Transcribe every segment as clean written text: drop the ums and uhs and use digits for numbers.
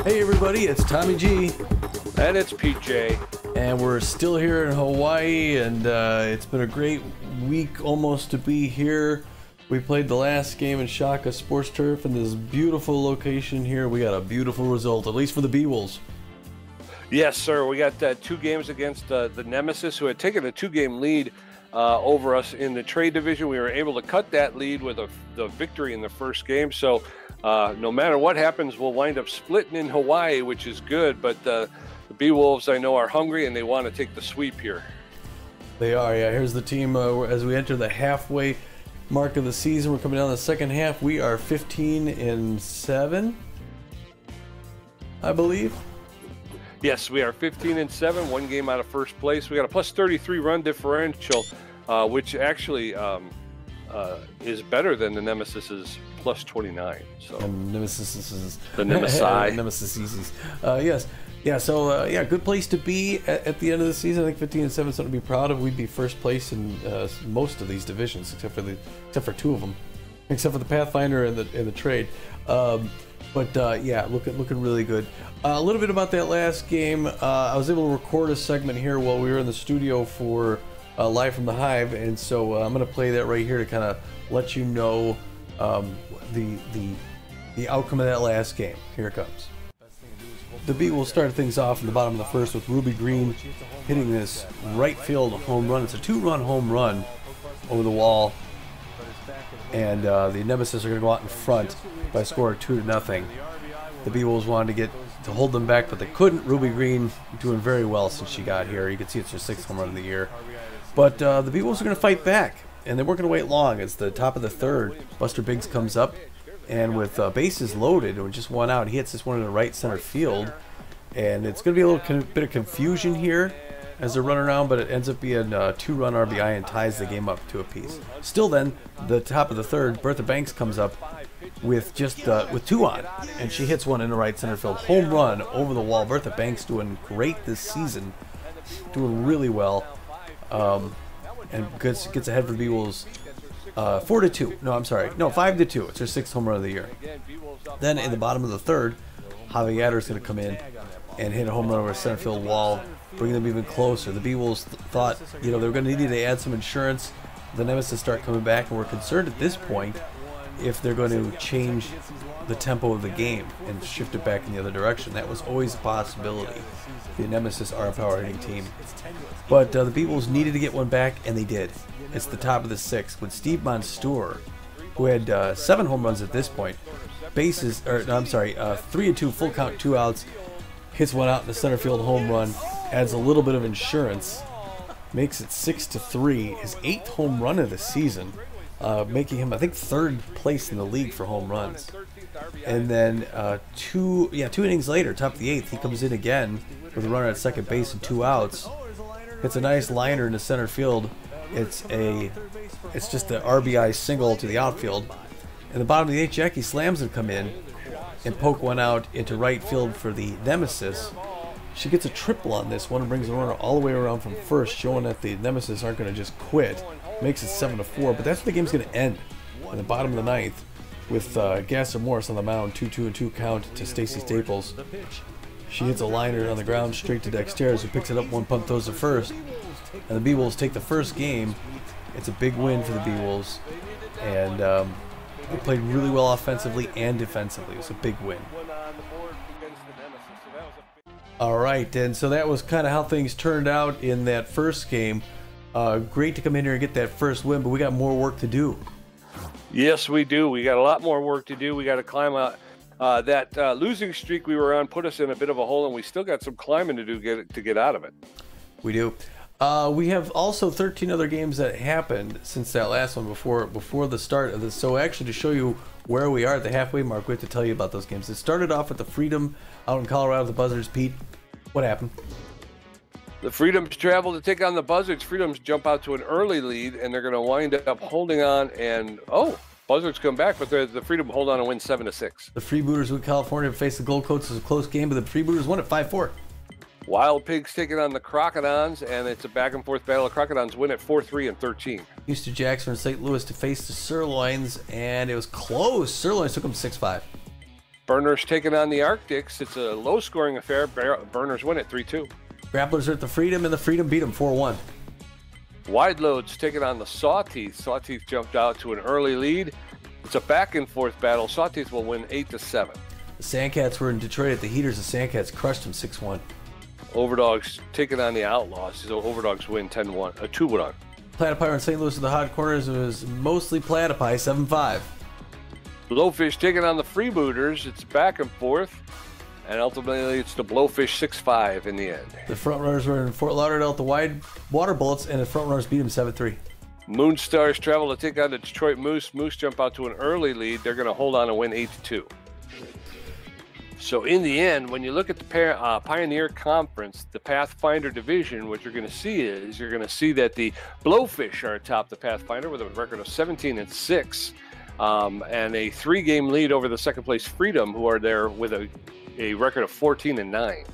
Hey everybody, it's Tommy G. And it's PJ. And we're still here in Hawaii, and it's been a great week almost to be here. We played the last game in Shaka Sports Turf in this beautiful location here. We got a beautiful result, at least for the Beewolves. Yes, sir. We got 2 games against the Nemesis, who had taken a 2-game lead over us in the trade division. We were able to cut that lead with the victory in the first game. So no matter what happens, we'll wind up splitting in Hawaii, which is good. But the Beewolves, I know, are hungry and they want to take the sweep here. They are, yeah. Here's the team as we enter the halfway mark of the season. We're coming down the second half. We are 15-7, I believe. Yes, we are 15-7, 1 game out of first place. We got a plus 33 run differential, which actually is better than the Nemesis's plus 29. So and Nemesis is the Nemesis. Nemesis. Yes. Yeah, so yeah, good place to be at the end of the season. I think 15-7 is something to be proud of. We'd be first place in most of these divisions, except for 2 of them, except for the Pathfinder and the trade. But yeah, looking really good. A little bit about that last game. I was able to record a segment here while we were in the studio for Live from the Hive, and so I'm going to play that right here to kind of let you know the outcome of that last game. Here it comes. The Beat will start things off in the bottom of the first with Ruby Green hitting this right field home run. It's a 2-run home run over the wall, and the Nemesis are going to go out in front by a score of 2-0. The Beewolves wanted to hold them back, but they couldn't. Ruby Green doing very well since she got here. You can see it's her 6th home run of the year. But the Beewolves are going to fight back, and they weren't going to wait long. It's the top of the third. Buster Biggs comes up, and with bases loaded and just 1 out, he hits this one in the right center field. And it's going to be a little bit of confusion here as they run around, but it ends up being a 2-run RBI and ties the game up to a piece. Still then, the top of the third, Bertha Banks comes up with just with 2 on, and she hits one in the right center field. Home run over the wall. Bertha Banks doing great this season, doing really well, and gets ahead for the Beewolves 4-2. No, I'm sorry. No, 5-2. It's her 6th home run of the year. Then in the bottom of the third, Javi Adder's going to come in and hit a home run over a center field wall, bringing them even closer. The Beewolves thought, they were going to need to add some insurance. The Nemesis start coming back, and we're concerned at this point if they're going to change the tempo of the game and shift it back in the other direction. That was always a possibility. The Nemesis are a power hitting team. But the Beewolves needed to get one back, and they did. It's the top of the 6th with Steve Monstour, who had 7 home runs at this point. 3-2, full count, 2 outs. Hits one out in the center field home run. Adds a little bit of insurance. Makes it 6-3. His 8th home run of the season. Making him, I think, 3rd place in the league for home runs. And then 2 innings later, top of the 8th, he comes in again with a runner at second base and 2 outs. Hits a nice liner in the center field. It's just the RBI single to the outfield. In the bottom of the 8th, Jackie Slams would come in and poke one out into right field for the Nemesis. She gets a triple on this one and brings the runner all the way around from first, showing that the Nemesis aren't going to just quit. Makes it 7-4, but that's where the game's going to end. In the bottom of the 9th, with Gasser Morris on the mound, 2-2 count to Stacy Staples. She hits a liner on the ground straight to Dexterres, who picks it up, 1 punt throws to first. And the Beewolves take the first game. It's a big win for the Beewolves, and they played really well offensively and defensively. It was a big win. All right, and so that was kind of how things turned out in that first game. Great to come in here and get that first win, but we got more work to do. Yes, we do. We got a lot more work to do. We got to climb out. That losing streak we were on put us in a bit of a hole, and we still got some climbing to do to get out of it. We do. We have also 13 other games that happened since that last one before the start of this. So actually, to show you where we are at the halfway mark, we have to tell you about those games. It started off with the Freedom out in Colorado, the Buzzards. Pete, what happened? The Freedoms travel to take on the Buzzards. Freedoms jump out to an early lead, and they're going to wind up holding on. And Buzzards come back, but the Freedom hold on and win 7-6. The Freebooters with California face the Gold Coats. It was a close game, but the Freebooters won at 5-4. Wild Pigs taking on the Crocodons, and it's a back-and-forth battle. The Crocodons win at 4-3 and 13. Houston Jacks from St. Louis to face the Sirloins, and it was close. Sirloins took them 6-5. Burners taking on the Arctics. It's a low-scoring affair. Burners win it 3-2. Grapplers are at the Freedom, and the Freedom beat them 4-1. Wide Loads taking on the Sawteeth. Sawteeth jumped out to an early lead. It's a back-and-forth battle. Sawteeth will win 8-7. The Sandcats were in Detroit at the Heaters. The Sandcats crushed them 6-1. Overdogs taking on the Outlaws. So Overdogs win 10-1. 2-1. Platypi in St. Louis with the hot corners. It was mostly Platypi, 7-5. Blowfish taking on the Freebooters. It's back and forth. And ultimately, it's the Blowfish 6-5 in the end. The Frontrunners were in Fort Lauderdale at the Wide Water Bullets, and the Frontrunners beat them 7-3. Moonstars travel to take on the Detroit Moose. Moose jump out to an early lead. They're going to hold on and win 8-2. So in the end, when you look at the Pioneer Conference, the Pathfinder Division, what you're going to see is you're going to see that the Blowfish are atop the Pathfinder with a record of 17-6 and a 3-game lead over the second-place Freedom, who are there with a record of 14-9.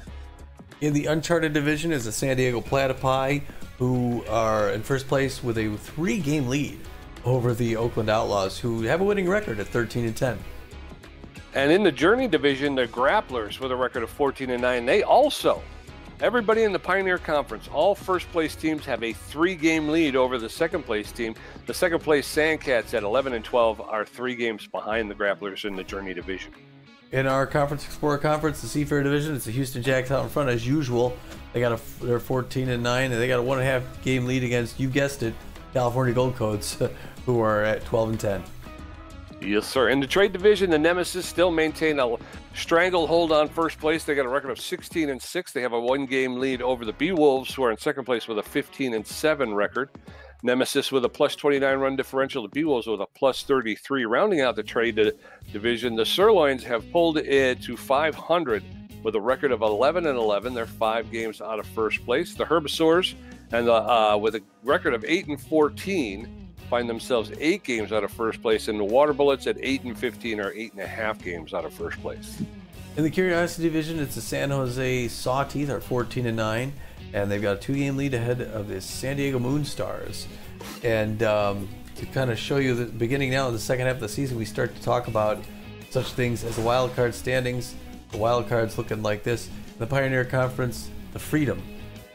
In the Uncharted Division is the San Diego Platypi, who are in first place with a 3-game lead over the Oakland Outlaws, who have a winning record at 13-10. And in the Journey Division, the Grapplers with a record of 14-9. They also, everybody in the Pioneer Conference, all first-place teams have a 3-game lead over the second-place team. The second-place Sandcats at 11-12 are 3 games behind the Grapplers in the Journey Division. In our Conference Explorer Conference, the Seafair Division, it's the Houston Jacks out in front as usual. They're 14-9, and they got a 1.5-game lead against, you guessed it, California Gold Codes, who are at 12-10. Yes, sir. In the Trade Division, the Nemesis still maintain a stranglehold on first place. They got a record of 16-6. They have a 1-game lead over the Beewolves, who are in second place with a 15-7 record. Nemesis with a plus 29 run differential. The Beewolves with a plus 33. Rounding out the Trade Division, the Sirloins have pulled it to 500 with a record of 11-11. They're 5 games out of first place. The Herbivores, and with a record of 8-14, find themselves 8 games out of first place. And the Water Bullets at 8-15 are 8.5 games out of first place. In the Curiosity Division, it's the San Jose Sawteeth, are 14-9. And they've got a 2-game lead ahead of the San Diego Moonstars. And to kind of show you the beginning now of the second half of the season, we start to talk about such things as the wild card standings. The wild card's looking like this. In the Pioneer Conference, the Freedom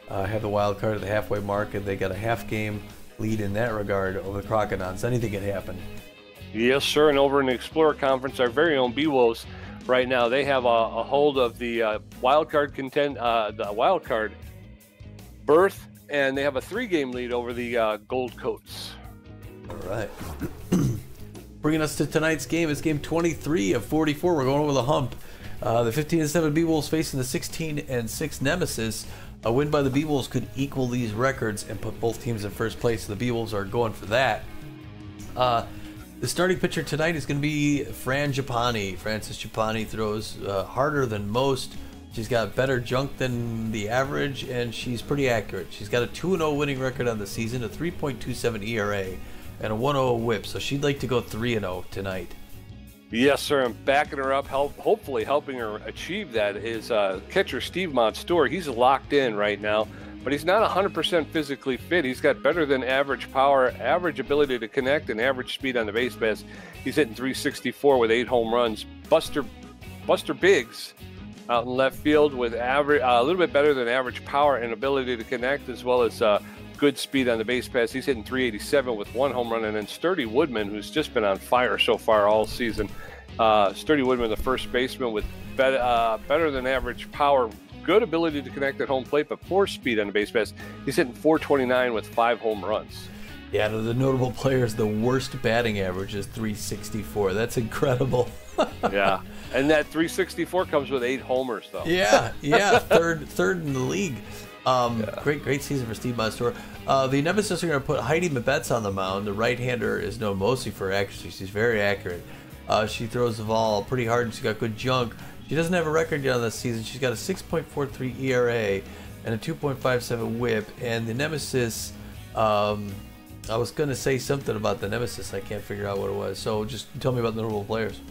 have the wild card at the halfway mark, and they got a half-game lead in that regard over the Crocodons. Anything can happen. Yes, sir. And over in the Explorer Conference, our very own Beewolves right now, they have a hold of the wild card berth, and they have a 3-game lead over the Gold Coats. All right. Bringing us to tonight's game. It's game 23 of 44. We're going over the hump. The 15-7 Beewolves facing the 16-6 Nemesis. A win by the Beewolves could equal these records and put both teams in first place. The Beewolves are going for that. The starting pitcher tonight is going to be Fran Gipani. Frances Gipani throws harder than most. She's got better junk than the average, and she's pretty accurate. She's got a 2-0 winning record on the season, a 3.27 ERA, and a 1.0 whip. So she'd like to go 3-0 tonight. Yes, sir. I'm backing her up, hopefully helping her achieve that. Is catcher Steve Monstour. He's locked in right now, but he's not 100% physically fit. He's got better than average power, average ability to connect, and average speed on the base paths. He's hitting 364 with 8 home runs. Buster Biggs out in left field with a little bit better than average power and ability to connect, as well as good speed on the base pass. He's hitting 387 with 1 home run. And then Sturdy Woodman, who's just been on fire so far all season. Sturdy Woodman, the first baseman, with better than average power, good ability to connect at home plate, but poor speed on the base pass. He's hitting 429 with 5 home runs. Yeah, the notable players, the worst batting average is 364. That's incredible. Yeah, and that 364 comes with 8 homers, though. Yeah, third in the league. Great season for Steve Monstour. The Nemesis are going to put Heidi Mabetz on the mound. The right-hander is known mostly for accuracy. She's very accurate. She throws the ball pretty hard, and she's got good junk. She doesn't have a record yet on this season. She's got a 6.43 ERA and a 2.57 whip. And the Nemesis, I was going to say something about the Nemesis. I can't figure out what it was. So just tell me about the notable players.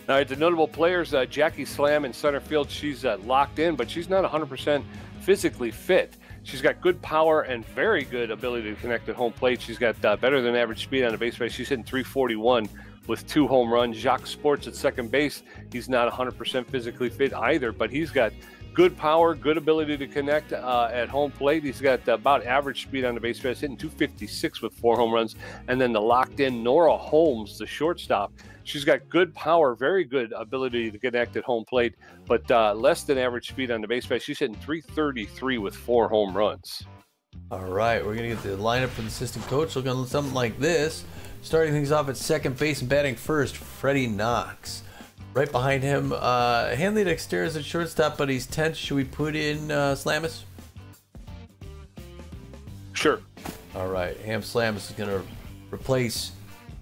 All right, the notable players, Jackie Slam in center field. She's locked in, but she's not 100% physically fit. She's got good power and very good ability to connect at home plate. She's got better than average speed on the base pass. She's hitting 341 with 2 home runs. Jacques Sports at second base. He's not 100% physically fit either, but he's got good power, good ability to connect at home plate. He's got about average speed on the base paths, hitting 256 with 4 home runs. And then the locked-in Nora Holmes, the shortstop. She's got good power, very good ability to connect at home plate, but less than average speed on the base paths. She's hitting 333 with 4 home runs. All right, we're going to get the lineup for the assistant coach. Looking at something like this. Starting things off at second base and batting first, Freddie Knox. Right behind him, Hanley Dexter's at shortstop, but he's 10th. Should we put in Slamus? Sure. All right, Ham Slamus is going to replace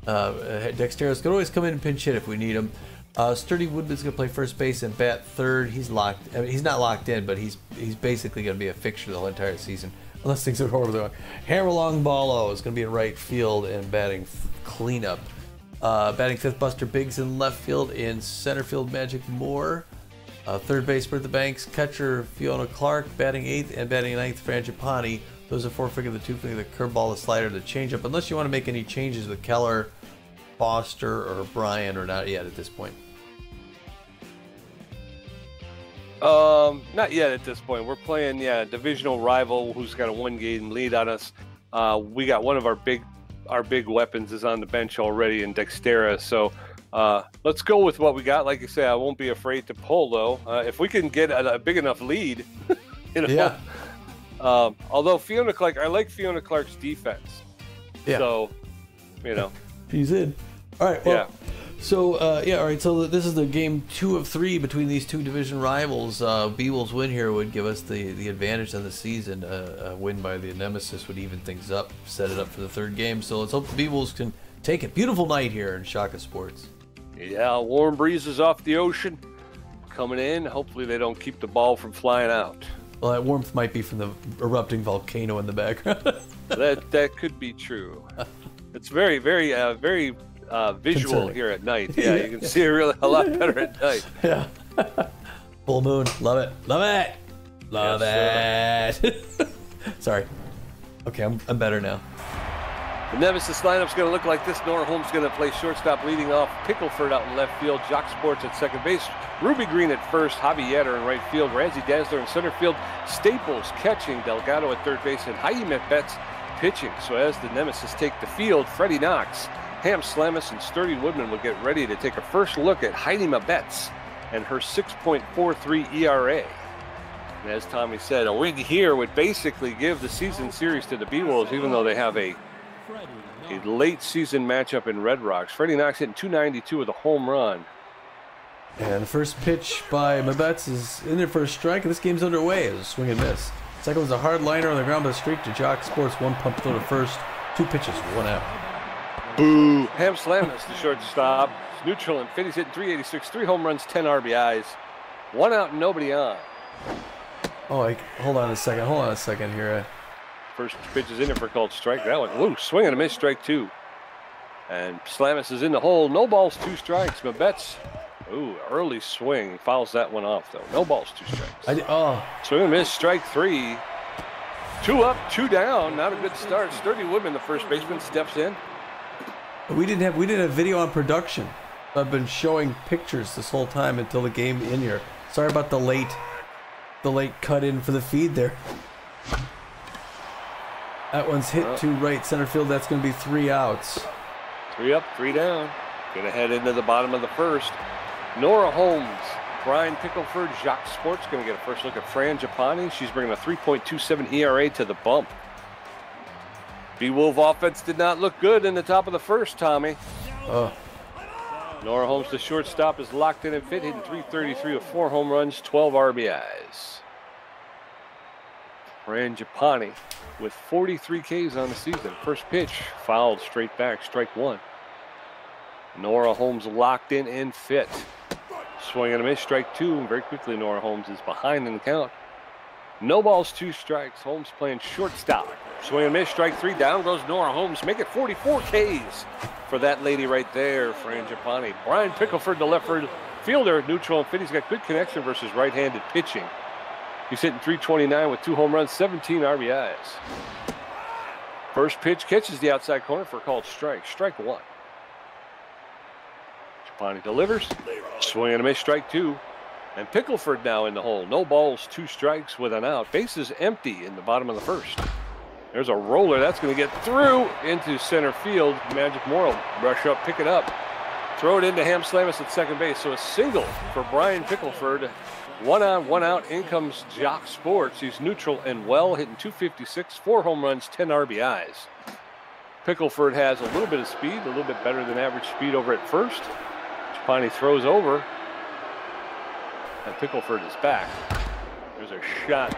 Dexter's. Can always come in and pinch hit if we need him. Sturdy Woodman's going to play first base and bat third. He's locked. I mean, he's not locked in, but he's basically going to be a fixture the whole entire season, unless things are horribly wrong. Hammer Long Ballo is going to be in right field and batting cleanup. Batting fifth, Buster Biggs in left field. In center field, Magic Moore. Third base, Bertha Banks. Catcher, Fiona Clark. Batting eighth and batting ninth, Fran Gipani. Those are 4-finger, the 2-finger, the curveball, the slider, the changeup. Unless you want to make any changes with Keller, Foster, or Bryan, or not yet at this point. Not yet at this point. We're playing, a divisional rival who's got a 1-game lead on us. We got one of our big weapons is on the bench already in Dextera. So let's go with what we got. Like you say, I won't be afraid to pull though. If we can get a big enough lead, Yeah. Although Fiona Clark, I like Fiona Clark's defense. Yeah. So, He's in. All right. Well, yeah. So, all right. So this is the game 2 of 3 between these two division rivals. Beewolves win here would give us the advantage on the season. A win by the Nemesis would even things up, set it up for the third game. So let's hope the Beewolves can take it. Beautiful night here in Shaka Sports. Yeah, warm breezes off the ocean coming in. Hopefully they don't keep the ball from flying out. Well, that warmth might be from the erupting volcano in the background. that could be true. It's very, very, very visual concerning here at night. Yeah, you can see it really a lot better at night. Yeah. Full moon. Love it. Love it. Love it. Sorry. Okay, I'm better now. The Nemesis lineup's going to look like this. Nora Holmes going to play shortstop, leading off. Pickleford out in left field. Jock Sports at second base. Ruby Green at first. Javi Yetter in right field. Ramsey Dazzler in center field. Staples catching. Delgado at third base. And Jaime Betts pitching. So as the Nemesis take the field, Freddie Knox, Ham Slamus, and Sturdy Woodman will get ready to take a first look at Jaime Betts and her 6.43 ERA. And as Tommy said, a win here would basically give the season series to the Beewolves, even though they have a late season matchup in Red Rocks. Freddie Knox hitting 292 with a home run. And the first pitch by Mabetts is in there for a strike, and this game's underway. It was a swing and miss. Second was a hard liner on the ground, but a streak to Jock Sports. 1 pump throw to first. 2 pitches, 1 out. Boo. Ham Slamus, the shortstop. It's neutral and fit. He's hitting 386, 3 home runs, 10 RBIs. 1 out and nobody on. Oh, hold on a second here. First pitch is in there for a called strike. That one, woo, swing and a miss, strike 2. And Slamus is in the hole. No balls, 2 strikes. Mabetts, ooh, early swing. He fouls that one off, though. No balls, 2 strikes. Swing and miss, strike 3. 2 up, 2 down. Not a good start. Sturdy Woodman, the first baseman, steps in. We didn't have video on production. I've been showing pictures this whole time until the game in here. Sorry about the late cut in for the feed there. That one's hit to right center field. That's going to be 3 outs. 3 up, 3 down. Going to head into the bottom of the first. Nora Holmes, Brian Pickleford, Jacques Sports going to get a first look at Fran Gipani. She's bringing a 3.27 ERA to the bump. Beewolf offense did not look good in the top of the first, Tommy. Nora Holmes, the shortstop, is locked in and fit, hitting 333 with 4 home runs, 12 RBIs. Fran Gipani with 43 Ks on the season. First pitch, fouled straight back, strike 1. Nora Holmes locked in and fit. Swing and a miss, strike 2. And very quickly, Nora Holmes is behind in the count. No balls, 2 strikes. Holmes playing shortstop. Swing and miss, strike 3. Down goes Nora Holmes. Make it 44 Ks for that lady right there, Fran Gipani. Brian Pickleford, the left fielder, neutral and fit. He's got good connection versus right-handed pitching. He's hitting 329 with 2 home runs, 17 RBIs. First pitch catches the outside corner for a called strike. Strike 1. Gipani delivers. Swing and a miss, strike 2. And Pickleford now in the hole. No balls, 2 strikes with an out. Bases empty in the bottom of the first. There's a roller. That's going to get through into center field. Magic Moore brush up, pick it up. Throw it into Ham Slamus at second base. So a single for Brian Pickleford. 1 on, 1 out. In comes Jock Sports. He's neutral and well, hitting .256, 4 home runs, 10 RBIs. Pickleford has a little bit of speed, a little bit better than average speed over at first. Gipani throws over. And Pickleford is back. There's a shot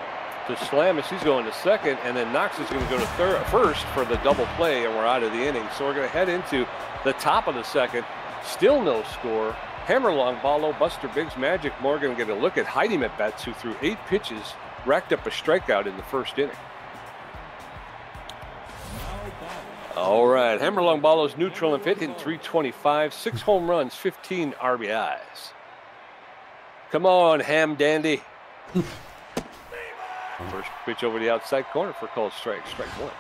to Slamus. He's going to second, and then Knox is going to go to first for the double play, and we're out of the inning. So we're going to head into the top of the second. Still no score. Hammerlong, Ballo, Buster Biggs, Magic Morgan get a look at Heidi Metbets, who threw 8 pitches, racked up a strikeout in the first inning. All right, Hammerlong, Ballo's neutral and fit, hitting .325, 6 home runs, 15 RBIs. Come on, Ham Dandy. First pitch over the outside corner for called strike. Strike 1.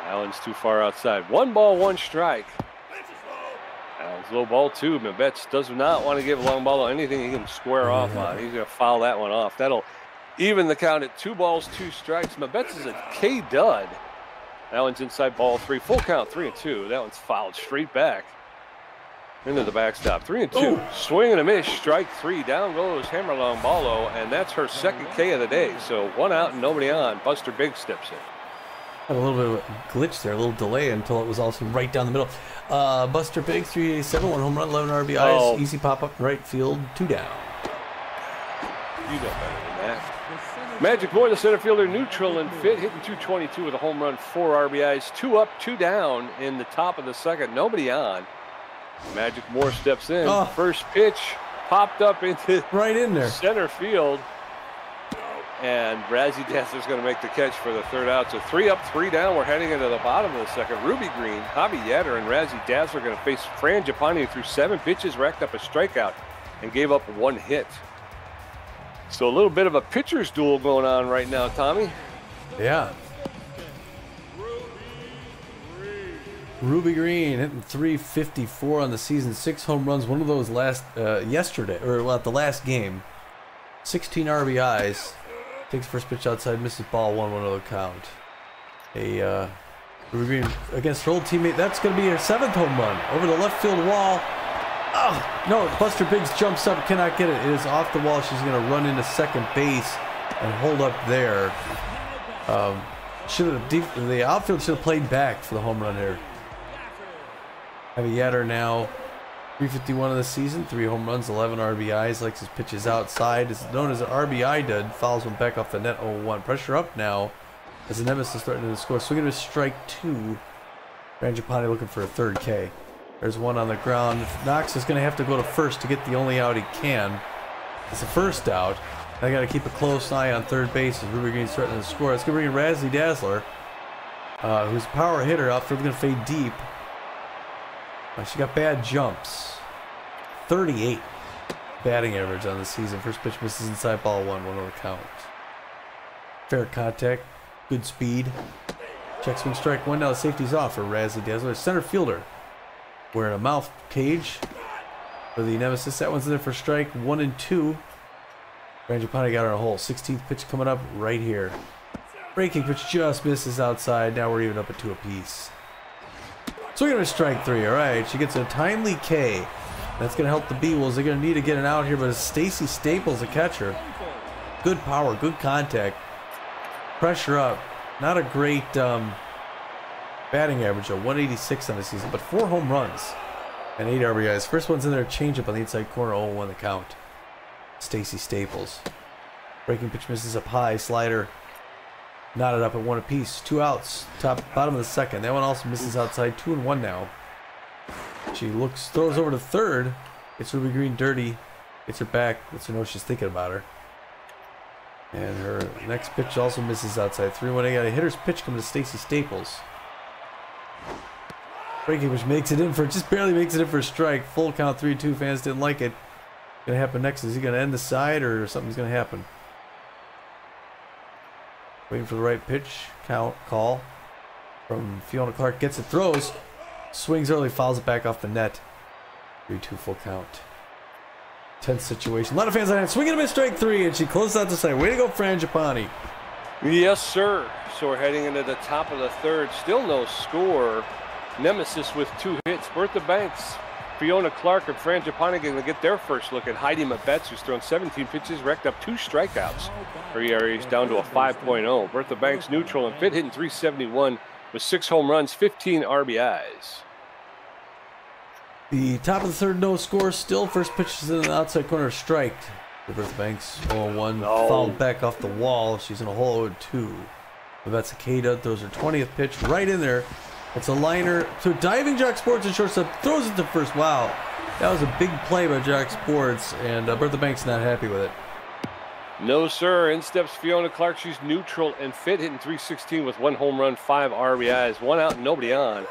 That one's too far outside. 1 ball, 1 strike. That was low ball 2. Metbets does not want to give Longballo anything he can square off on. He's going to foul that one off. That'll even the count at 2 balls, 2 strikes. Metbets is a K dud. That one's inside ball 3. Full count, 3-2. That one's fouled straight back into the backstop. 3-2. Ooh. Swing and a miss. Strike 3. Down goes Hammerlong Ballo, and that's her second K of the day. So 1 out and nobody on. Buster Biggs steps in. Had a little bit of a glitch there, a little delay until it was also right down the middle. Buster Biggs, 387, 1 home run, 11 RBIs. Oh. Easy pop up right field, 2 down. You know better than that. Magic Moore, the center fielder, neutral and fit, hitting .222 with a home run, 4 RBIs, 2 up, 2 down in the top of the second. Nobody on. Magic Moore steps in. Oh. First pitch popped up into right in there center field, and Razzie Dazzler's going to make the catch for the 3rd out. So 3 up, 3 down. We're heading into the bottom of the second. Ruby Green, Javi Yatter, and Razzie Dazzler going to face Fran Gipani, who threw 7 pitches, racked up a strikeout, and gave up 1 hit. So a little bit of a pitcher's duel going on right now, Tommy. Yeah. Ruby Green hitting .354 on the season, 6 home runs. One of those last yesterday, or well, at the last game. 16 RBIs. Takes first pitch outside, misses ball, 1-1 count. Ruby Green against her old teammate. That's going to be her 7th home run over the left field wall. Oh, no, Buster Biggs jumps up, cannot get it. It is off the wall. She's going to run into second base and hold up there. The outfield should have played back for the home run here. Javi Yatter now .351 in the season, 3 home runs, 11 RBIs. Likes his pitches outside. Is known as an RBI dud. Fouls one back off the net, 0-1. Pressure up now as the Nemesis threatening to score. Swinging to strike 2. Fran Gipani looking for a 3rd K. There's 1 on the ground. Knox is going to have to go to first to get the only out he can. It's the 1st out. I got to keep a close eye on 3rd base as Ruby Green's threatening to score. It's going to bring Razzie Dazzler, who's a power hitter. Outfield going to fade deep. She got bad jumps. 38 batting average on the season. First pitch misses inside ball 1 on the count. Fair contact, good speed. Check swing strike 1. Now the safety's off for Razzie Dazzler. Center fielder wearing a mouth cage for the Nemesis. That one's in there for strike 1 and 2. Fran Gipani got her in a hole. 16th pitch coming up right here. Breaking pitch just misses outside. Now we're even up at 2 apiece. So we're going to strike 3. All right, she gets a timely K. That's going to help the Beewolves. They're going to need to get an out here, but it's Stacy Staples, the catcher. Good power, good contact. Pressure up. Not a great batting average of 186 on the season, but 4 home runs and 8 RBIs. First one's in there, changeup on the inside corner, 0-1 the count. Stacy Staples. Breaking pitch misses up high, slider. Knotted up at 1 apiece. 2 outs. Bottom of the second. That one also misses outside. 2-1 now. She throws over to 3rd. It's Ruby Green dirty. Gets her back. Lets her know she's thinking about her. And her next pitch also misses outside. 3-1. They got a hitter's pitch coming to Stacy Staples. Breaking which makes it in for, just barely makes it in for a strike. Full count, 3-2. Fans didn't like it. Gonna happen next? Is he gonna end the side or something's gonna happen? Waiting for the right pitch. Call from Fiona Clark. Gets it, throws. Swings early, fouls it back off the net. 3-2 full count. Tense situation. A lot of fans on hand. Swing and a miss, strike 3, and she closes out the side. Way to go, Fran Gipani. Yes, sir. So we're heading into the top of the third. Still no score. Nemesis with 2 hits. Bertha Banks, Fiona Clark, and Fran Gipani going to get their first look at Heidi Mabetz, who's thrown 17 pitches, racked up 2 strikeouts. Her ERA is down to a 5.0. Bertha Banks neutral and fit, hitting .371 with 6 home runs, 15 RBIs. The top of the third, no score. Still first pitch is in the outside corner, strike. Bertha Banks 0-1, fouled back off the wall. She's in a hole 0-2. Mabetz Akeda throws her 20th pitch right in there. It's a liner to diving Jock Sports and shortstop, throws it to first. Wow, that was a big play by Jock Sports, and Bertha Banks not happy with it. No, sir. In steps Fiona Clark. She's neutral and fit, hitting .316 with 1 home run, 5 RBIs, 1 out, and nobody on.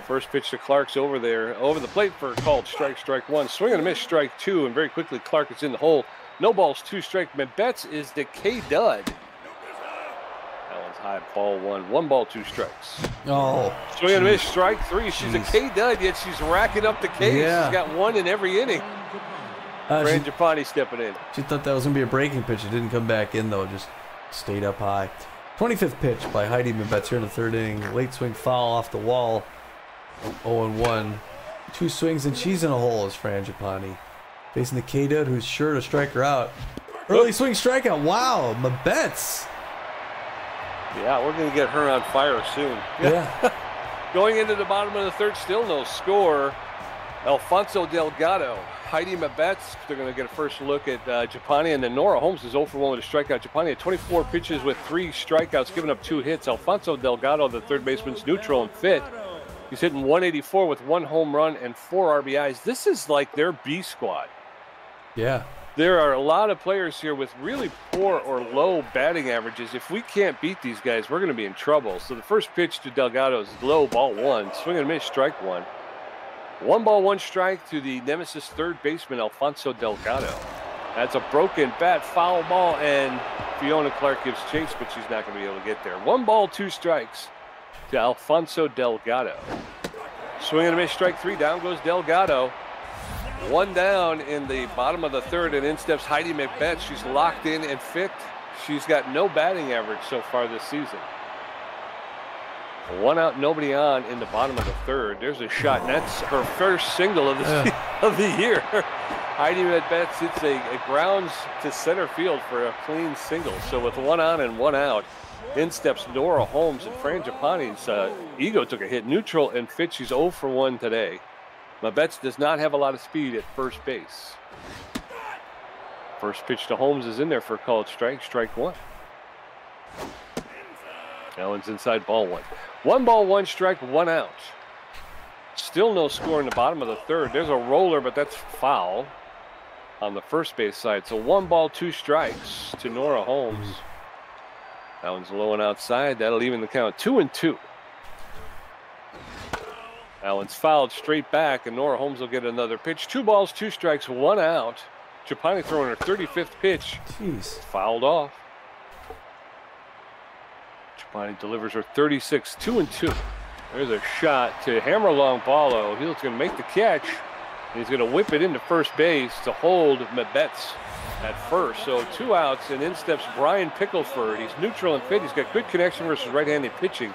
First pitch to Clark's over there, over the plate for a called strike, strike 1. Swing and a miss, strike 2, and very quickly Clark is in the hole. No balls, 2 strike. Mabetz is the K-Dud. That one's high, ball 1. 1 ball, 2 strikes. Oh. Swing and a miss, strike 3. She's a K-Dud, yet she's racking up the Ks. Yeah. She's got 1 in every inning. Fran Gipani stepping in. She thought that was going to be a breaking pitch. It didn't come back in, though. Just stayed up high. 25th pitch by Heidi Mabetz here in the third inning. Late swing foul off the wall. 0-1. 2 swings, and she's in a hole as Fran Gipani. Facing the K-Dud, who's sure to strike her out. Early swing strikeout. Wow, Mabetz. Yeah, we're going to get her on fire soon. Yeah. Going into the bottom of the third, still no score. Alfonso Delgado, Heidi Mabetz, they're going to get a first look at Gipani, and then Nora Holmes is 0 for 1 with a strikeout. Gipani had 24 pitches with 3 strikeouts, giving up 2 hits. Alfonso Delgado, the third baseman's neutral and fit. He's hitting .184 with 1 home run and 4 RBIs. This is like their B squad. Yeah. There are a lot of players here with really poor or low batting averages. If we can't beat these guys, we're going to be in trouble. So the first pitch to Delgado is low, ball 1. Swing and a miss, strike 1. 1 ball, 1 strike to the Nemesis third baseman, Alfonso Delgado. That's a broken bat, foul ball, and Fiona Clark gives chase, but she's not going to be able to get there. 1 ball, 2 strikes to Alfonso Delgado. Swing and a miss, strike 3. Down goes Delgado. 1 down in the bottom of the third, and in steps Heidi Mabetz. She's locked in and fit. She's got no batting average so far this season. 1 out, nobody on in the bottom of the third. There's a shot, and that's her first single of the year. Heidi Mabetz hits a grounds to center field for a clean single. So with 1 on and 1 out, in steps Nora Holmes, and Fran Gipani's ego took a hit. Neutral and fit. She's 0 for 1 today. Mabetz does not have a lot of speed at first base. First pitch to Holmes is in there for a called strike, strike 1. That one's inside, ball 1. 1 ball, 1 strike, 1 out. Still no score in the bottom of the third. There's a roller, but that's foul on the first base side. So 1 ball, 2 strikes to Nora Holmes. That one's low and outside. That'll even the count. 2-2. That one's fouled straight back, and Nora Holmes will get another pitch. 2 balls, 2 strikes, 1 out. Gipani throwing her 35th pitch. Jeez. Fouled off. Gipani delivers her 36, 2-2. There's a shot to hammer along Paulo. He's going to make the catch. He's going to whip it into first base to hold Mabetz at first. So 2 outs, and in steps Brian Pickleford. He's neutral and fit. He's got good connection versus right-handed pitching.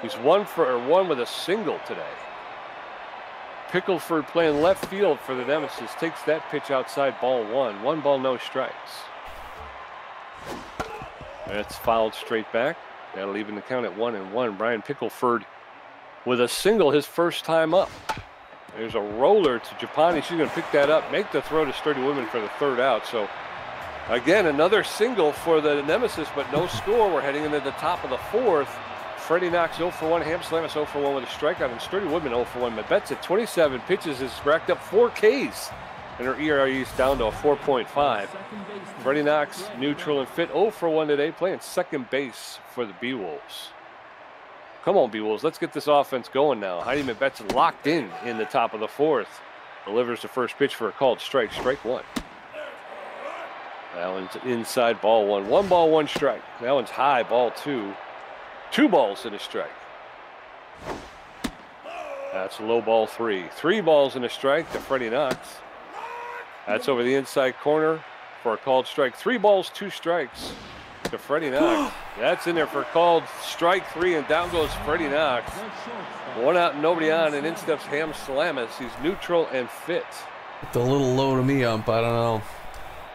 He's 1 with a single today. Pickleford playing left field for the Nemesis. Takes that pitch outside, ball 1. 1 ball, no strikes. That's fouled straight back. That'll even the count at 1-1. Brian Pickleford with a single his first time up. There's a roller to Gipani. She's going to pick that up, make the throw to Sturdy Women for the 3rd out. So again, another single for the Nemesis, but no score. We're heading into the top of the 4th. Freddie Knox 0 for 1. Ham Slamus 0 for 1 with a strikeout, and Sturdy Woodman 0 for 1. Mabetz at 27 pitches has racked up 4 Ks, and her ERA is down to a 4.5. Freddie Knox neutral and fit 0 for 1 today, playing second base for the Beewolves. Come on, Beewolves, let's get this offense going now. Heidi Mabetz locked in the top of the 4th. Delivers the first pitch for a called strike, strike 1. That one's inside, ball 1. 1 ball, 1 strike. That one's high, ball 2. 2 balls and a strike. That's a low ball 3. 3 balls and a strike to Freddie Knox. That's over the inside corner for a called strike. 3 balls, 2 strikes to Freddie Knox. That's in there for a called strike 3, and down goes Freddie Knox. 1 out, nobody on, and in steps Ham Salamis. He's neutral and fit. It's a little low to me, ump. I don't know.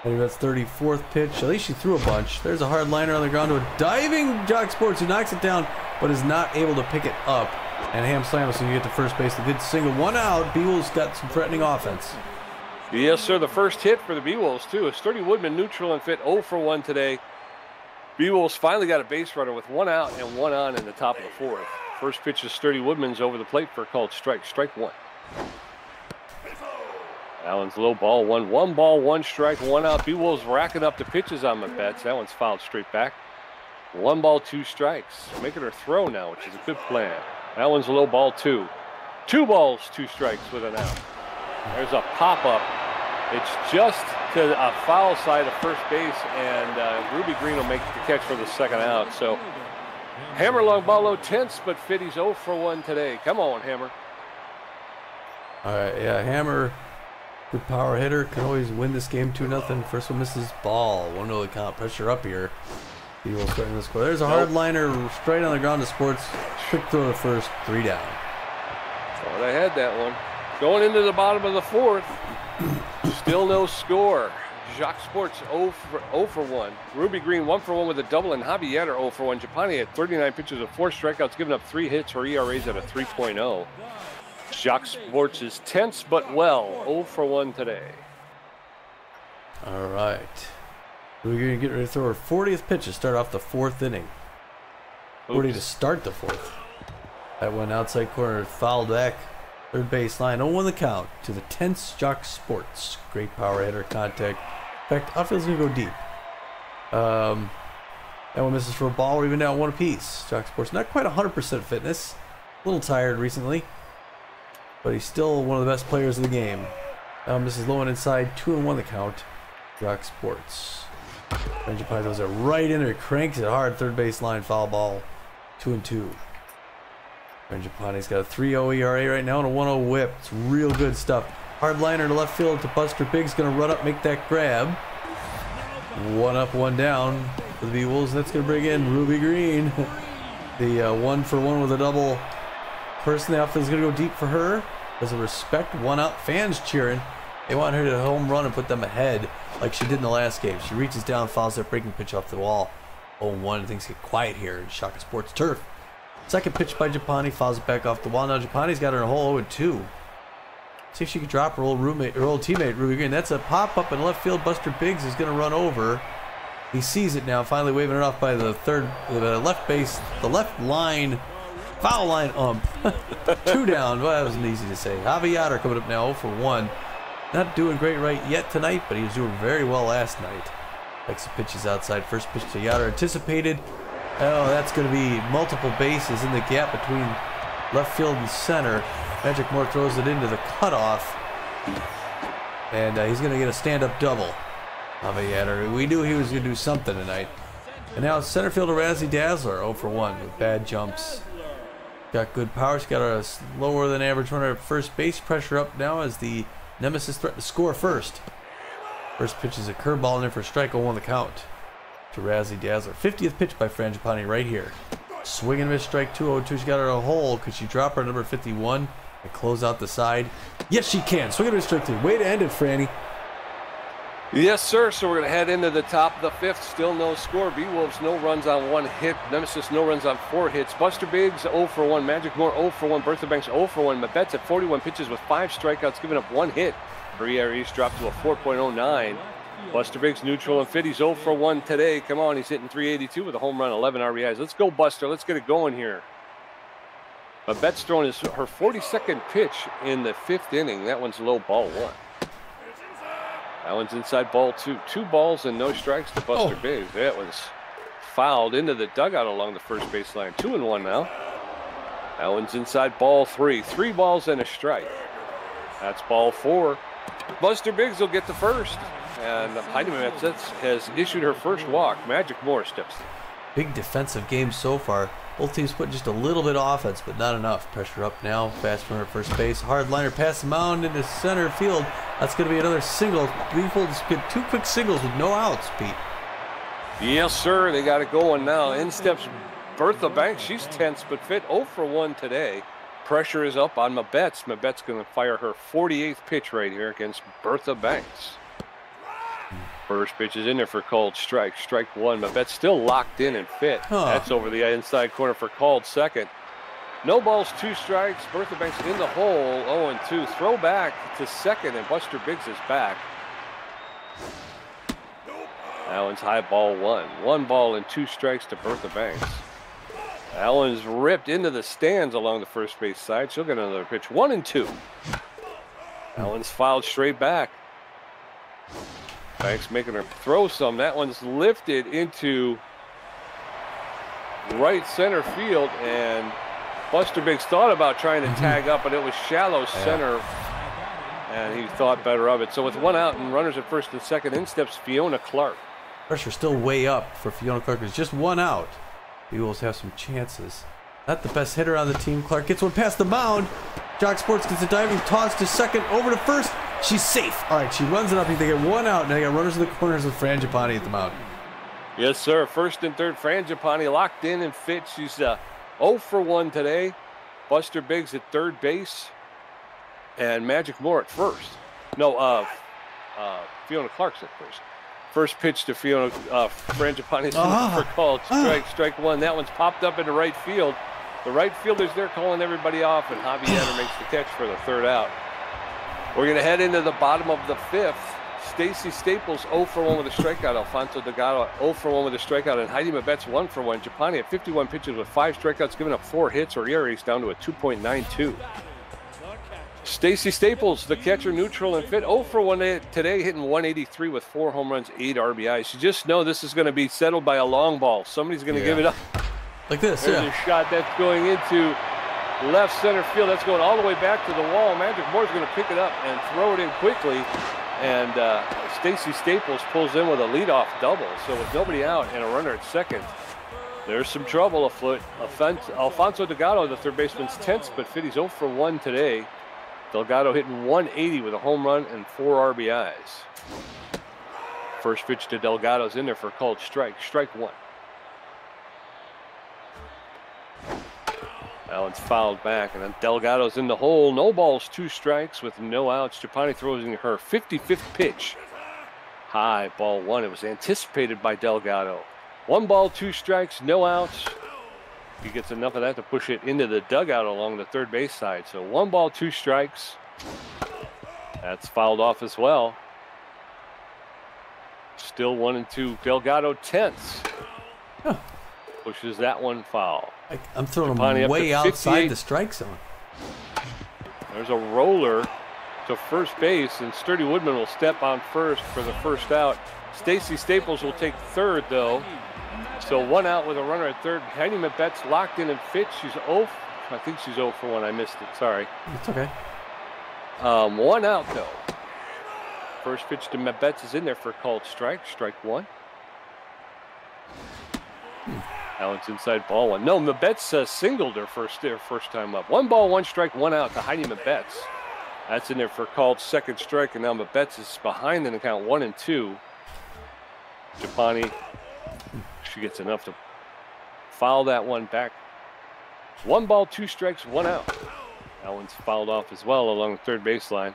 I think that's 34th pitch. At least she threw a bunch. There's a hard liner on the ground to a diving Jock Sports who knocks it down, but is not able to pick it up. And Ham Salamis can get to first base. A good single. 1 out. Beewolves got some threatening offense. Yes, sir. The first hit for the Beewolves, too. A Sturdy Woodman neutral and fit 0 for 1 today. Beewolves finally got a base runner with 1 out and 1 on in the top of the 4th. First pitch is Sturdy Woodman's over the plate for a called strike. Strike 1. That one's low ball 1. 1 ball, 1 strike, 1 out. Beewolves racking up the pitches on the bets. That one's fouled straight back. 1 ball, 2 strikes. Making her throw now, which is a good plan. That one's a low ball 2. 2 balls, 2 strikes with an out. There's a pop-up. It's just to a foul side of first base, and Ruby Green will make the catch for the second out. So Hammer long ball low, tense, but fit. He's 0 for 1 today. Come on, Hammer. All right, yeah, Hammer, good power hitter, can always win this game 2-0. First one misses ball. 1-0 count. Pressure up here. He will threaten the score. There's a hard liner straight on the ground to Sports. Quick throw to first. 3 down. Thought I had that one. Going into the bottom of the 4th. Still no score. Jacques Sports 0 for 1. Ruby Green 1 for 1 with a double, and Javi Yatter 0 for 1. Gipani had 39 pitches of 4 strikeouts, giving up 3 hits. Her ERA's at a 3.0. Jacques Sports is tense but well. 0 for 1 today. All right. We're going to get ready to throw our 40th pitch to start off the 4th inning. 40 to start the 4th. That one outside corner fouled back. Third base line. 0-1 the count to the tense Jacques Sports. Great power hitter contact. In fact, outfield's going to go deep. That one misses for a ball. We're even down 1 apiece. Jacques Sports not quite 100% fitness. A little tired recently. But he's still one of the best players in the game. Misses low and inside. 2-1 the count. Jacques Sports. Fran Gipani throws it right in there. Cranks it hard. Third base line. Foul ball. 2-2. Fran Gipani's got a 3.0 ERA right now and a 1.0 whip. It's real good stuff. Hard liner to left field to Buster Biggs. Going to run up, make that grab. 1 up, 1 down for the Beewolves. That's going to bring in Ruby Green. The 1 for 1 with a double. Person in the outfield is going to go deep for her. As a respect, 1 out. Fans cheering. They want her to home run and put them ahead like she did in the last game. She reaches down, fouls that breaking pitch off the wall. 0-1. Things get quiet here in Shaka Sports turf. Second pitch by Gipani, fouls it back off the wall. Now Gipani's got her in a hole 0-2. See if she can drop her old teammate Ruby Green. That's a pop up in left field. Buster Biggs is going to run over. He sees it now, finally waving it off by the left base, the left line, foul line ump. 2 down. Well, that wasn't easy to say. Javi Yatter coming up now 0 for 1. Not doing great right yet tonight, but he was doing very well last night. Likes the pitches outside. First pitch to Yatter anticipated. Oh, that's going to be multiple bases in the gap between left field and center. Magic Moore throws it into the cutoff. And he's going to get a stand-up double. We knew he was going to do something tonight. And now center fielder Razzie Dazzler 0 for 1 with bad jumps. Got good power. She's got a lower than average runner at first base. Pressure up now as the Nemesis threatened to score first. First pitch is a curveball in there for strike. 0-1 the count to Razzie Dazzler. 50th pitch by Fran Gipani right here. Swing and miss, strike 2. 0-2. She got her a hole. Could she drop her number 51 and close out the side? Yes, she can. Swing and miss, strike 2. Way to end it, Franny. Yes, sir. So we're going to head into the top of the 5th. Still no score. Beewolves no runs on 1 hit. Nemesis no runs on 4 hits. Buster Biggs 0 for 1. Magic Moore 0 for 1. Bertha Banks 0 for 1. Mabette's at 41 pitches with 5 strikeouts, giving up 1 hit. Her ERA's dropped to a 4.09. Buster Biggs neutral and fit. He's 0 for 1 today. Come on, he's hitting .382 with a home run, 11 RBIs. Let's go, Buster. Let's get it going here. Mabette's throwing her 42nd pitch in the 5th inning. That one's low, ball 1. That one's inside, ball 2. 2 balls and no strikes to Buster Biggs. That was fouled into the dugout along the first baseline. 2-1 now. That one's inside, ball 3. 3 balls and a strike. That's ball 4. Buster Biggs will get the first. And Heidi Nemesis has issued her first walk. Magic Moore steps in. Big defensive game so far. Both teams put just a little bit of offense, but not enough. Pressure up now. Fast runner at first base. Hard liner past the mound into center field. That's going to be another single. Beewolves get 2 quick singles with no outs, Pete. Yes, sir. They got it going now. In steps Bertha Banks. She's tense but fit. 0 for 1 today. Pressure is up on Mabetz. Mabetz going to fire her 48th pitch right here against Bertha Banks. First pitch is in there for called strike. Strike 1. Mabetz still locked in and fit. That's over the inside corner for called second. No balls, 2 strikes. Bertha Banks in the hole. 0-2. Throw back to second, and Buster Biggs is back. That one's high, ball 1. 1 ball and 2 strikes to Bertha Banks. That one's ripped into the stands along the first base side. She'll get another pitch. 1-2. That one's fouled straight back. Banks making her throw some. That one's lifted into right center field, and Buster Biggs thought about trying to tag up, but it was shallow center, and he thought better of it. So with 1 out and runners at first and second, in steps Fiona Clark. Pressure still way up for Fiona Clark. It's just 1 out. Beewolves have some chances. Not the best hitter on the team. Clark gets one past the mound. Jock Sports gets a diving toss to second, over to first. She's safe. All right, she runs it up. They get 1 out, and they got runners in the corners with Fran Gipani at the mound. Yes, sir. First and third, Fran Gipani locked in and fit. She's 0 for 1 today. Buster Biggs at third base, and Magic Moore at first. No, Fiona Clark's at first. First pitch to Fiona, Fran Gipani's for called strike. Strike 1. That one's popped up into right field. The right fielder's there calling everybody off, and Javi Adder makes the catch for the 3rd out. We're going to head into the bottom of the 5th. Stacy Staples 0 for 1 with a strikeout. Alfonso Delgado 0 for 1 with a strikeout. And Heidi Mabetz 1 for 1. Gipani at 51 pitches with 5 strikeouts, giving up 4 hits. Her ERA is down to a 2.92. Stacy Staples, the catcher, neutral and fit. 0 for 1 today, hitting 183 with 4 home runs, 8 RBIs. You just know this is going to be settled by a long ball. Somebody's going to give it up. Like this, There's a shot that's going into left center field. That's going all the way back to the wall. Magic Moore's going to pick it up and throw it in quickly. And Stacy Staples pulls in with a leadoff double. So with nobody out and a runner at second, there's some trouble afoot. Alfonso Delgado, the third baseman's tense, but fit. He's 0 for 1 today. Delgado hitting 180 with a home run and 4 RBIs. First pitch to Delgado's in there for a called strike. Strike 1. That one's fouled back, and then Delgado's in the hole. No balls, 2 strikes with no outs. Gipani throws in her 55th pitch. High, ball 1. It was anticipated by Delgado. 1 ball, 2 strikes, no outs. He gets enough of that to push it into the dugout along the third base side. So 1 ball, 2 strikes. That's fouled off as well. Still 1-2. Delgado tense. Pushes that one foul. I'm throwing him way outside the strike zone. There's a roller to first base, and Sturdy Woodman will step on first for the 1st out. Stacy Staples will take 3rd, though. So 1 out with a runner at 3rd. Heidi Mabetz locked in and fit. She's 0. I think she's 0 for 1. I missed it. Sorry. It's okay. 1 out, though. First pitch to Mabetz is in there for a called strike. Strike 1. That one's inside, ball 1. No, Mabetz singled her first time up. 1 ball, 1 strike, 1 out to Heidi Mabetz. That's in there for a called 2nd strike, and now Mabetz is behind in the count 1-2. Gipani, she gets enough to foul that one back. 1 ball, 2 strikes, 1 out. That one's fouled off as well along the third baseline.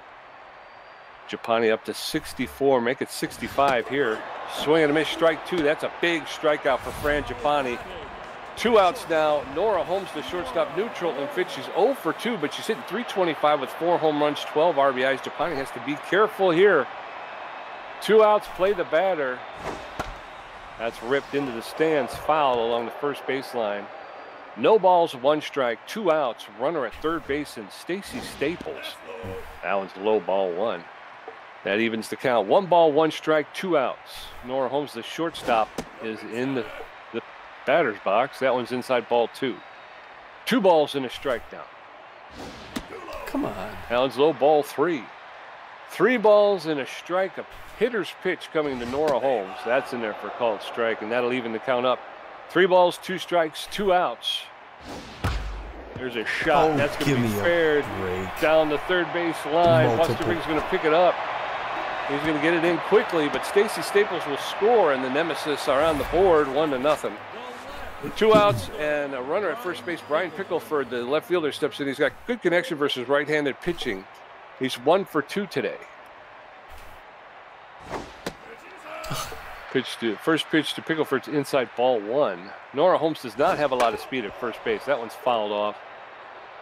Gipani up to 64, make it 65 here. Swing and a miss, strike 2. That's a big strikeout for Fran Gipani. 2 outs now. Nora Holmes, the shortstop, neutral and fit. She's 0 for 2, but she's hitting .325 with 4 home runs, 12 RBIs. Gipani has to be careful here. 2 outs, play the batter. That's ripped into the stands, foul along the first baseline. No balls, 1 strike, 2 outs. Runner at third base and Stacy Staples. That one's low, ball 1. That evens the count. 1 ball, 1 strike, 2 outs. Nora Holmes, the shortstop, is in the batter's box. That one's inside, ball 2. 2 balls and a strike down. Come on. That one's low, ball 3. 3 balls and a strike. A hitter's pitch coming to Nora Holmes. That's in there for a called strike, and that'll even the count up. 3 balls, 2 strikes, 2 outs. There's a shot. Oh, that's going to be fared break. Down the third base line. Multiple. Buster Riggs going to pick it up. He's going to get it in quickly, but Stacy Staples will score, and the Nemesis are on the board, 1-0. 2 outs and a runner at first base. Brian Pickleford, the left fielder, steps in. He's got good connection versus right-handed pitching. He's 1 for 2 today. First pitch to Pickleford's inside, ball 1. Nora Holmes does not have a lot of speed at first base. That one's fouled off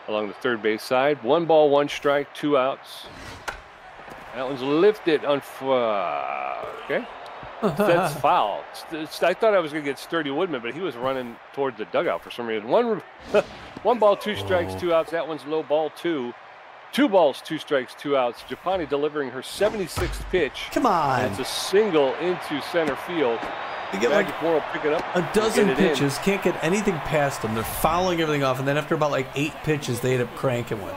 along the third base side. 1 ball, 1 strike, 2 outs. That one's lifted on. Okay. That's foul. I thought I was going to get Sturdy Woodman, but he was running toward the dugout for some reason. 1 ball, 2 strikes, 2 outs. That one's low, ball 2. 2 balls, 2 strikes, 2 outs. Gipani delivering her 76th pitch. Come on. And it's a single into center field. You get Maggie Moore will pick it up. a dozen pitches, can't get anything past them. They're fouling everything off, and then after about like 8 pitches, they end up cranking one.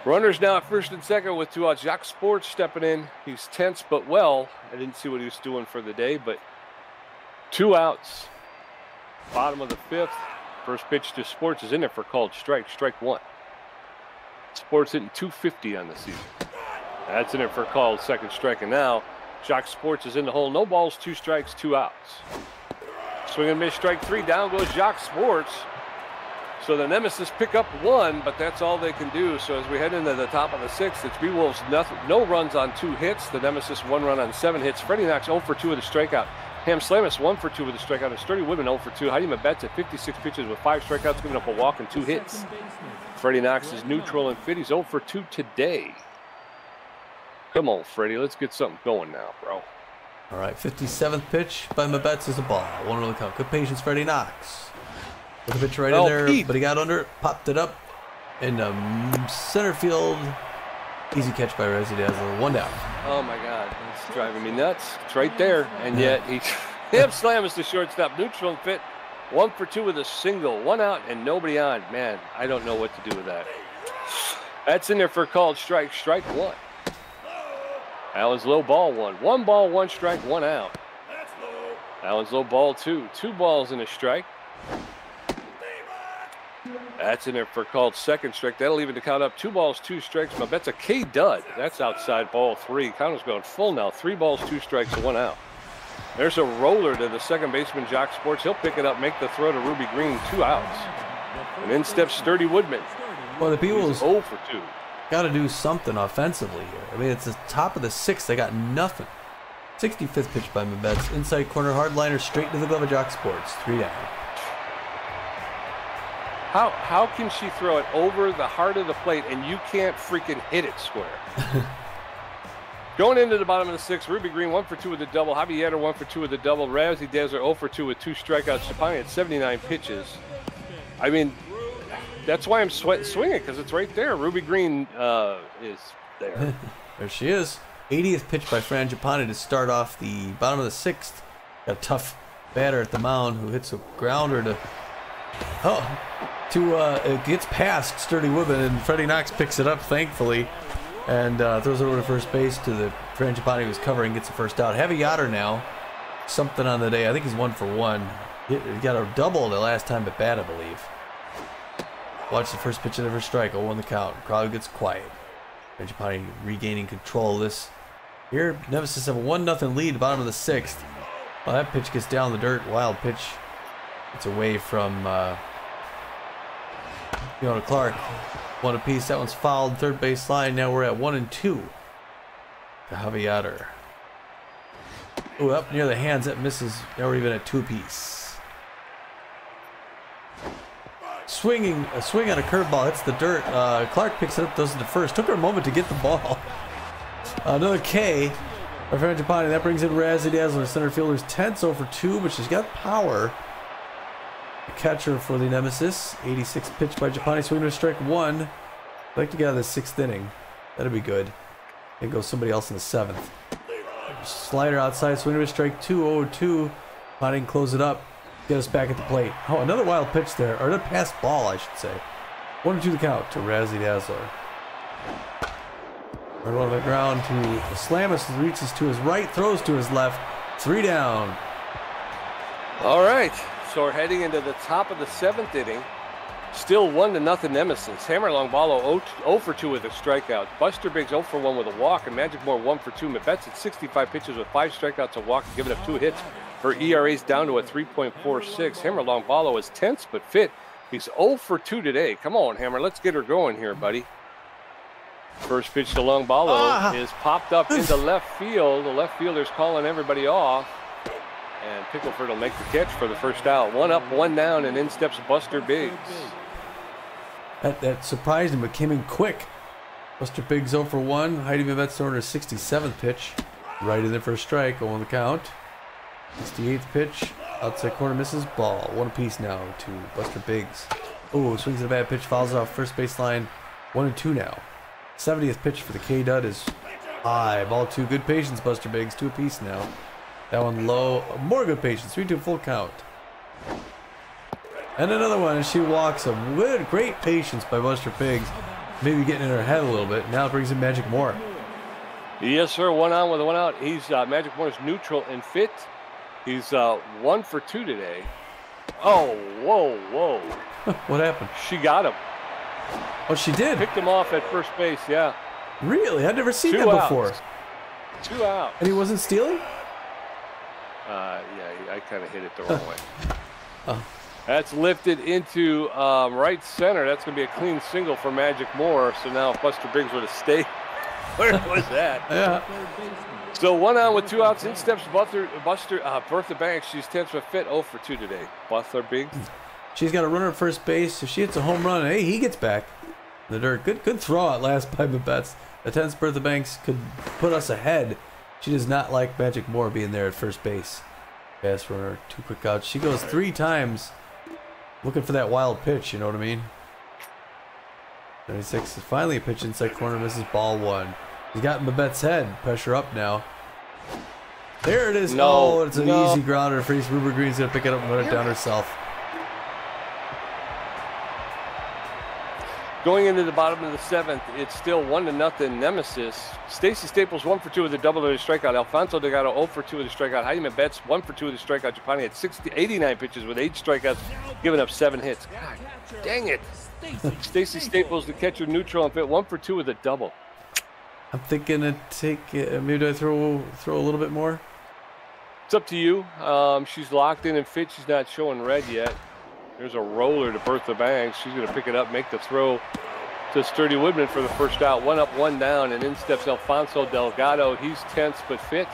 Runners now at first and second with 2 outs. Jacques Sports stepping in. He's tense but well. I didn't see what he was doing for the day, but 2 outs. Bottom of the 5th. First pitch to Sports is in there for called strike. Strike 1. Sports hitting .250 on the season. That's in there for called second strike. And now Jacques Sports is in the hole. No balls, 2 strikes, 2 outs. Swing and miss, strike 3. Down goes Jacques Sports. So the Nemesis pick up 1, but that's all they can do. So as we head into the top of the 6th, it's Beewolves no runs on 2 hits. The Nemesis 1 run on 7 hits. Freddie Knox 0 for 2 with a strikeout. Ham Slamus 1 for 2 with a strikeout. And Sturdy Woodman 0 for 2. Heidi Mabetz at 56 pitches with 5 strikeouts, giving up a walk and 2 hits. Freddie Knox is neutral and fit. He's 0 for 2 today. Come on, Freddie. Let's get something going now, bro. All right, 57th pitch by Mabetz is a ball. 1 on the count. Good patience, Freddie Knox. With the pitch right in there, Pete. but he got under it, popped it up in center field. Easy catch by Rezzy Dazzler. 1 down. Oh my God, it's driving me nuts. It's right there, and yet Ham Slam is the shortstop, neutral and fit. 1 for 2 with a single, 1 out and nobody on. Man, I don't know what to do with that. That's in there for a called strike. Strike 1. That was low, ball 1. 1 ball, 1 strike, 1 out. That was low, ball 2. 2 balls and a strike. That's in there for called second strike. That'll even to count up 2 balls, 2 strikes. Mabet's a K dud. That's outside, ball 3. Count is going full now. 3 balls, 2 strikes, 1 out. There's a roller to the second baseman, Jacques Sports. He'll pick it up, make the throw to Ruby Green. 2 outs. And in steps Sturdy Woodman. Well, the Beewolves 0 for 2. got to do something offensively here. I mean, it's the top of the 6th. They got nothing. 65th pitch by Mabetz. Inside corner, hardliner, straight to the glove of Jacques Sports. 3 down. How can she throw it over the heart of the plate and you can't freaking hit it square? Going into the bottom of the 6th, Ruby Green 1 for 2 with a double. Javier 1 for 2 with a double. Razzie Dazzler 0 for 2 with 2 strikeouts. Gipani at 79 pitches. I mean, that's why I'm swinging, because it's right there. Ruby Green is there. There she is. 80th pitch by Fran Gipani to start off the bottom of the 6th. Got a tough batter at the mound who hits a grounder to... it gets past Sturdy Woodman, and Freddie Knox picks it up, thankfully, and throws it over to first base to the Fran Gipani who was covering, gets the first out. Heavy Yotter now, something on the day. I think he's 1 for 1. He got a double the last time at bat, I believe. Watch the first pitch of the first strike. 0 on the count. Crowd gets quiet. Fran Gipani regaining control of this. Here, Nemesis have a 1-0 lead, bottom of the 6th. Well, that pitch gets down the dirt. Wild pitch. It's away from Fiona Clark. 1 apiece. That one's fouled. Third base line. Now we're at 1 and 2. To Javier. Ooh, up near the hands. That misses. Now we're even at 2 apiece. A swing on a curveball. Hits the dirt. Clark picks it up. Does it to first. Took her a moment to get the ball. Another K. By Fran Gipani. That brings in Razzie Dazzler. Center fielder's tense 0 for 2, but she's got power. The catcher for the Nemesis. 86th pitch by Gipani. Swinging to strike 1. I'd like to get out of the 6th inning. That'd be good. And go somebody else in the 7th. Slider outside. Swinging to strike 2. 0-2. Gipani can close it up. Get us back at the plate. Oh, another wild pitch there. Or a pass ball, I should say. 1-2 the count to Razzie Dazzler. Right on the ground to Slamus. Reaches to his right. Throws to his left. 3 down. All right. So we're heading into the top of the 7th inning. Still 1-0 Nemesis. Hammer Longbalo 0 for 2 with a strikeout. Buster Biggs 0 for 1 with a walk, and Magic Moore 1 for 2. Mebets at 65 pitches with 5 strikeouts, a walk, giving up 2 hits. Her ERA's down to a 3.46. Hammer Longbalo is tense but fit. He's 0 for 2 today. Come on, Hammer, let's get her going here, buddy. First pitch to Longbalo is popped up into left field. The left fielder's calling everybody off. And Pickleford will make the catch for the first out. 1 up, 1 down, and in steps Buster Biggs. That surprised him, but came in quick. Buster Biggs 0 for 1. Heidi Mebets throwing her 67th pitch. Right in there for a strike on the count. 68th pitch. Outside corner misses. Ball. 1 apiece now to Buster Biggs. Oh, swings at a bad pitch. Fouls off first baseline. 1-2 now. 70th pitch for the K-Dud is high. Ball 2. Good patience, Buster Biggs. 2 apiece now. That one low. More good patience. 3-2 full count. And another one, and she walks him. Good, great patience by Buster Biggs. Maybe getting in her head a little bit. Now it brings in Magic Moore. Yes, sir. 1 on with a 1 out. He's Magic Moore's neutral and fit. He's 1 for 2 today. Oh, whoa. What happened? She got him. Oh, she did? Picked him off at first base, yeah. Really? I'd never seen 2 that outs. before. 2 outs. And he wasn't stealing? Yeah, I kind of hit it the wrong way. Oh. That's lifted into right center. That's going to be a clean single for Magic Moore. So now if Buster Biggs would have stayed, where was that? Yeah. So 1 on with 2 outs. In steps Bertha Banks. She's 10th for fit, 0 for 2 today. Buster Biggs. She's got a runner at first base. If she hits a home run, hey, he gets back in the dirt. Good throw out last by Mebets. The 10th Bertha Banks could put us ahead. She does not like Magic Moore being there at first base. Fast runner, 2 quick outs. She goes 3 times looking for that wild pitch, you know what I mean? 96 is finally a pitch inside corner, misses ball 1. He's got Mebet's head. Pressure up now. There it is. No, it's an easy grounder. Freeze. Ruber Green's going to pick it up and run it down herself. Going into the bottom of the 7th, it's still 1-0 Nemesis. Stacy Staples 1 for 2 with a double and a strikeout. Alfonso Delgado 0 for 2 with a strikeout. Heidi Mebets 1 for 2 with a strikeout. Gipani had 89 pitches with 8 strikeouts, giving up 7 hits. God dang it. Stacy Staples, the catcher, neutral and fit, 1 for 2 with a double. I'm thinking to take maybe do I throw a little bit more? It's up to you. She's locked in and fit. She's not showing red yet. There's a roller to Bertha Banks. She's going to pick it up, make the throw to Sturdy Woodman for the first out. 1 up, 1 down, and in steps Alfonso Delgado. He's tense but fit.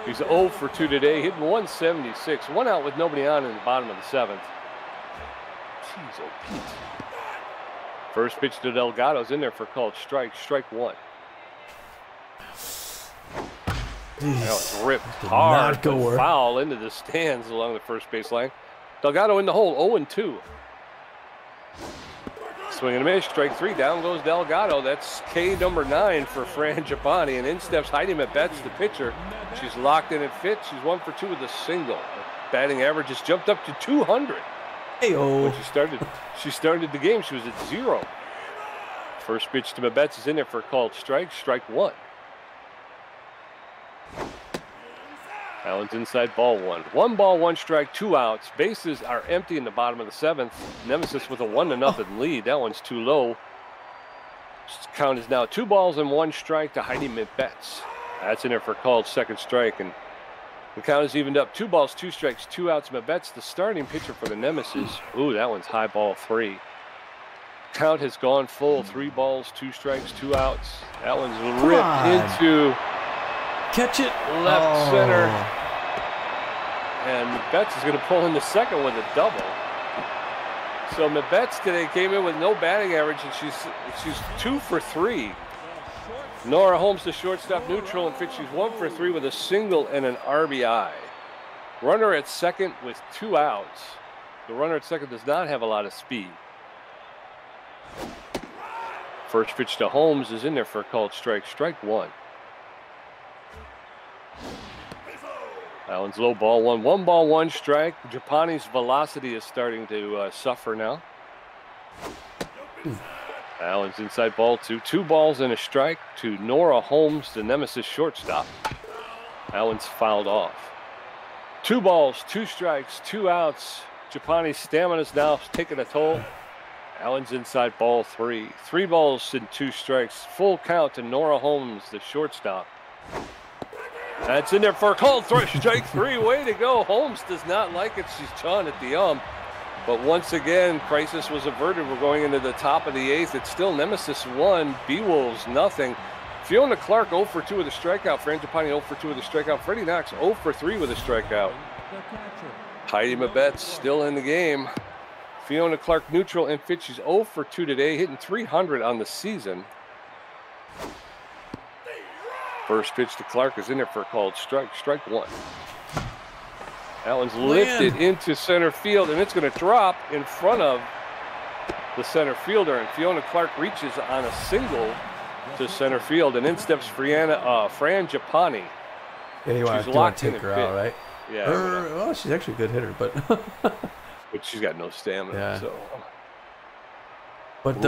He's 0 for 2 today, hitting 176. 1 out with nobody on in the bottom of the 7th. Jeez, oh Pete. First pitch to Delgado's in there for called strike. Strike 1. That was ripped hard, but foul into the stands along the first baseline. Delgado in the hole, 0-2. Swing and a miss, strike 3. Down goes Delgado. That's K number 9 for Fran Gipani. And in steps Heidi Mebets, the pitcher. She's locked in and fit. She's 1 for 2 with a single. Batting average has jumped up to 200. Hey-oh. When she started the game, she was at 0. First pitch to Mebets is in there for a called strike. Strike 1. Allen's inside, ball 1. 1 ball, 1 strike, 2 outs. Bases are empty in the bottom of the 7th. Nemesis with a 1-0 lead. That one's too low. Count is now 2 balls and 1 strike to Heidi Mebets. That's in there for called second strike, and the count is evened up. 2 balls, 2 strikes, 2 outs. Mebets, the starting pitcher for the Nemesis. Ooh, that one's high, ball 3. Count has gone full. 3 balls, 2 strikes, 2 outs. That one's ripped into catch it left center, and Mebets is going to pull into second with a double. So Mebets today came in with no batting average, and she's 2 for 3. Nora Holmes, the shortstop, neutral and fit. She's 1 for 3 with a single and an RBI. Runner at second with 2 outs. The runner at second does not have a lot of speed. First pitch to Holmes is in there for a called strike. Strike 1. That one's low, ball 1. 1 ball, 1 strike. Gipani's velocity is starting to suffer now. That one's inside, ball 2. 2 balls and a strike to Nora Holmes, the Nemesis shortstop. That one's fouled off. 2 balls, 2 strikes, 2 outs. Gipani's stamina's now taking a toll. Allen's inside ball 3. 3 balls and 2 strikes. Full count to Nora Holmes, the shortstop. That's in there for a called strike 3. Way to go. Holmes does not like it. She's chawing at the But once again, crisis was averted. We're going into the top of the 8th. It's still Nemesis 1, Beewolves nothing. Fiona Clark 0 for 2 with a strikeout. Fran Gipani 0 for 2 with a strikeout. Freddie Knox 0 for 3 with a strikeout. Heidi Mabette's still in the game. Fiona Clark neutral and pitch. She's 0 for 2 today, hitting 300 on the season. First pitch to Clark is in there for a called strike. Strike 1. That one's lifted into center field, and it's going to drop in front of the center fielder. And Fiona Clark reaches on a single to center field, and in steps Fran Gipani. Yeah, you want to take her out, right? Yeah. Well, she's actually a good hitter, but but she's got no stamina. Yeah. So. But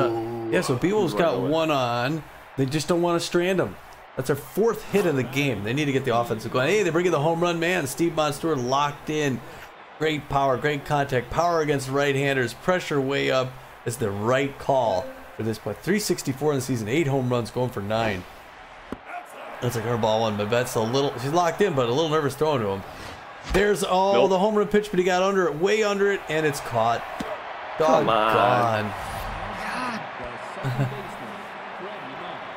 yeah, so Beewolves got one on. They just don't want to strand him. That's their 4th hit of the game. They need to get the offense going. Hey, they bring in the home run man. Steve Monstewart locked in. Great power, great contact. Power against right-handers. Pressure way up is the right call for this play. 364 in the season. 8 home runs, going for 9. That's a curveball one. Babette's she's locked in, but a little nervous throwing to him. There's the home run pitch, but he got under it, way under it, and it's caught. Come on. God.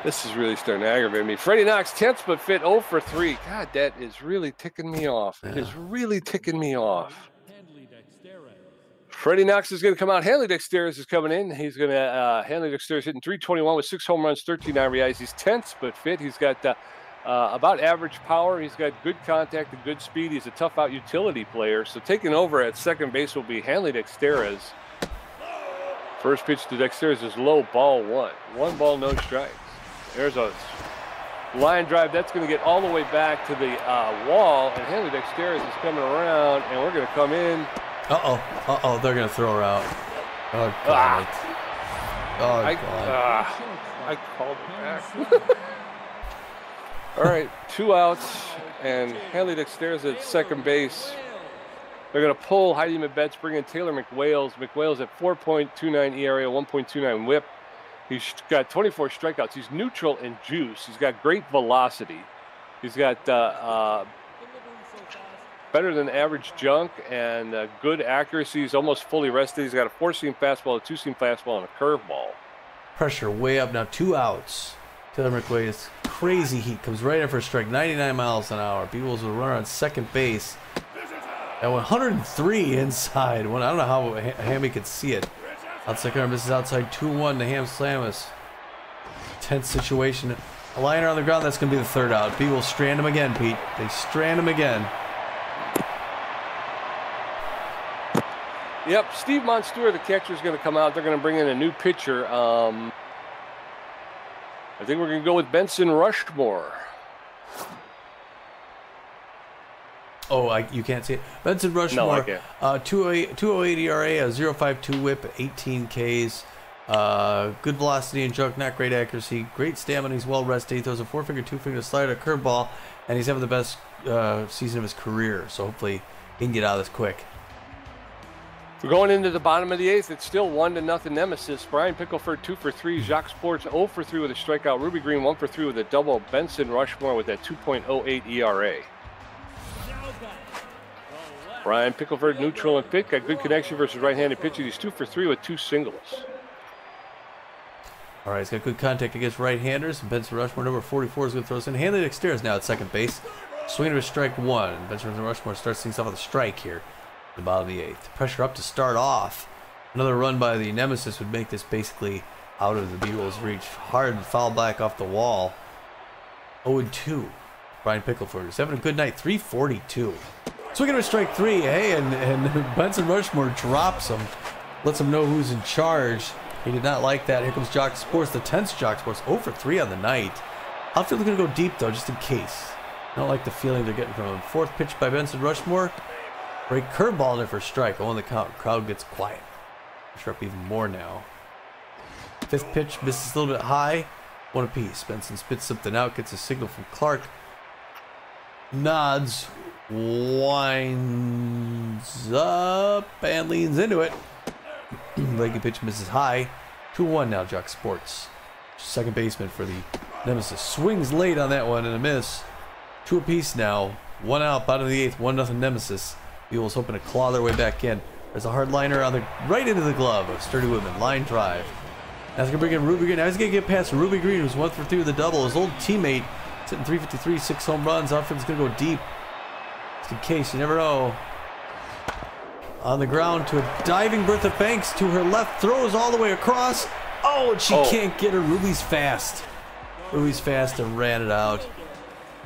This is really starting to aggravate me. Freddie Knox, 10th but fit, 0 for 3. God, that is really ticking me off. It is really ticking me off. Freddie Knox is going to come out. Hanley Dexteris is coming in. He's going to, Hanley Dexteris hitting 321 with 6 home runs, 13 RBIs. He's 10th but fit. He's got about average power. He's got good contact and good speed. He's a tough out utility player. So taking over at second base will be Hanley Dexteris. First pitch to Dexteris is low, ball 1. 1 ball, no strikes. There's a line drive. That's going to get all the way back to the wall. And Hanley Dexteris is coming around, and we're going to come in. Uh-oh. They're going to throw her out. Oh, God. God. I called it back. All right, 2 outs, and Hanley Dexteris at second base. They're going to pull Heidi Mabette's, bring in Taylor McWales. McWales at 4.29 ERA, 1.29 whip. He's got 24 strikeouts. He's neutral in juice. He's got great velocity. He's got better than average junk and good accuracy. He's almost fully rested. He's got a 4-seam fastball, a 2-seam fastball, and a curveball. Pressure way up now. 2 outs. Taylor McWales, crazy heat, comes right in for a strike. 99 miles an hour. Beewolves will run on second base. At 103 inside. I don't know how Hammy could see it. Outside arm, this is outside 2-1 to Ham Slamus. Tense situation. A liner on the ground, that's going to be the 3rd out. Beewolves strand him again, Pete. They strand him again. Yep, Steve Monstewart, the catcher, is going to come out. They're going to bring in a new pitcher. I think we're going to go with Benson Rushmore. Oh, you can't see it. Benson Rushmore, no, I can't. 208 ERA, a 0.52 whip, 18 Ks. Good velocity and junk, not great accuracy. Great stamina, he's well rested. He throws a 4-finger, 2-finger slider, a curveball, and he's having the best season of his career. So hopefully he can get out of this quick. We're going into the bottom of the 8th. It's still 1-0 Nemesis. Brian Pickleford 2 for 3. Jacques Sports 0 for 3 with a strikeout. Ruby Green 1 for 3 with a double. Benson Rushmore with that 2.08 ERA. Brian Pickleford neutral and fit. Got good connection versus right-handed pitcher. He's 2 for 3 with 2 singles. All right, he's got good contact against right-handers. Benson Rushmore, number 44, is going to throw us in. Hanley Dexteris now at second base. Swing to a strike 1. Benson Rushmore starts things off with a strike here. The bottom of the 8th. Pressure up to start off. Another run by the Nemesis would make this basically out of the Beewolves' reach. Hard foul back off the wall. 0-2. Brian Pickleford is having a good night. 342. Swinging to a strike 3. Hey, and Benson Rushmore drops him. Lets him know who's in charge. He did not like that. Here comes Jock Sports, the 10th Jock Sports. 0 for 3 on the night. Outfield's going to go deep, though, just in case. I don't like the feeling they're getting from him. 4th pitch by Benson Rushmore. Great curveball in there for a strike. On the count. Crowd gets quiet. Pressure up even more now. 5th pitch misses a little bit high. 1 apiece. Benson spits something out. Gets a signal from Clark. Nods. Winds Comes up and leans into it. Leggy pitch misses high. 2-1 now, Jock Sports. Second baseman for the Nemesis. Swings late on that one and a miss. 2 apiece now. 1 out, bottom of the 8th. 1-0 Nemesis. Beewolves hoping to claw their way back in. There's a hard liner on the right into the glove of Sturdy Woodman. Line drive. Now he's going to bring in Ruby Green. Now he's going to get past Ruby Green, who's 1 for 3 with a double. His old teammate sitting 353, 6 home runs. Outfield's going to go deep. Just in case, you never know. On the ground to a diving Bertha Banks to her left. Throws all the way across. Oh, and she can't get her. Ruby's fast. Ruby's fast and ran it out.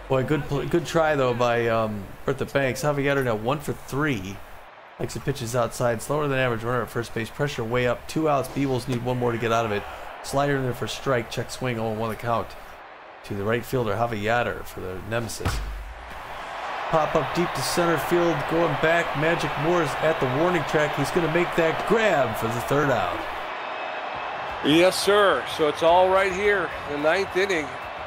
Boy, good try, though, by Bertha Banks. Javier now 1 for 3. Likes the pitches outside. Slower than average runner at first base. Pressure way up. 2 outs. Beewolves need 1 more to get out of it. Slider in there for strike. Check swing. 0-1 the count. To the right fielder, Javier for the Nemesis. Pop up deep to center field. Going back. Magic Moore's at the warning track. He's going to make that grab for the 3rd out. Yes, sir. So it's all right here in the 9th inning.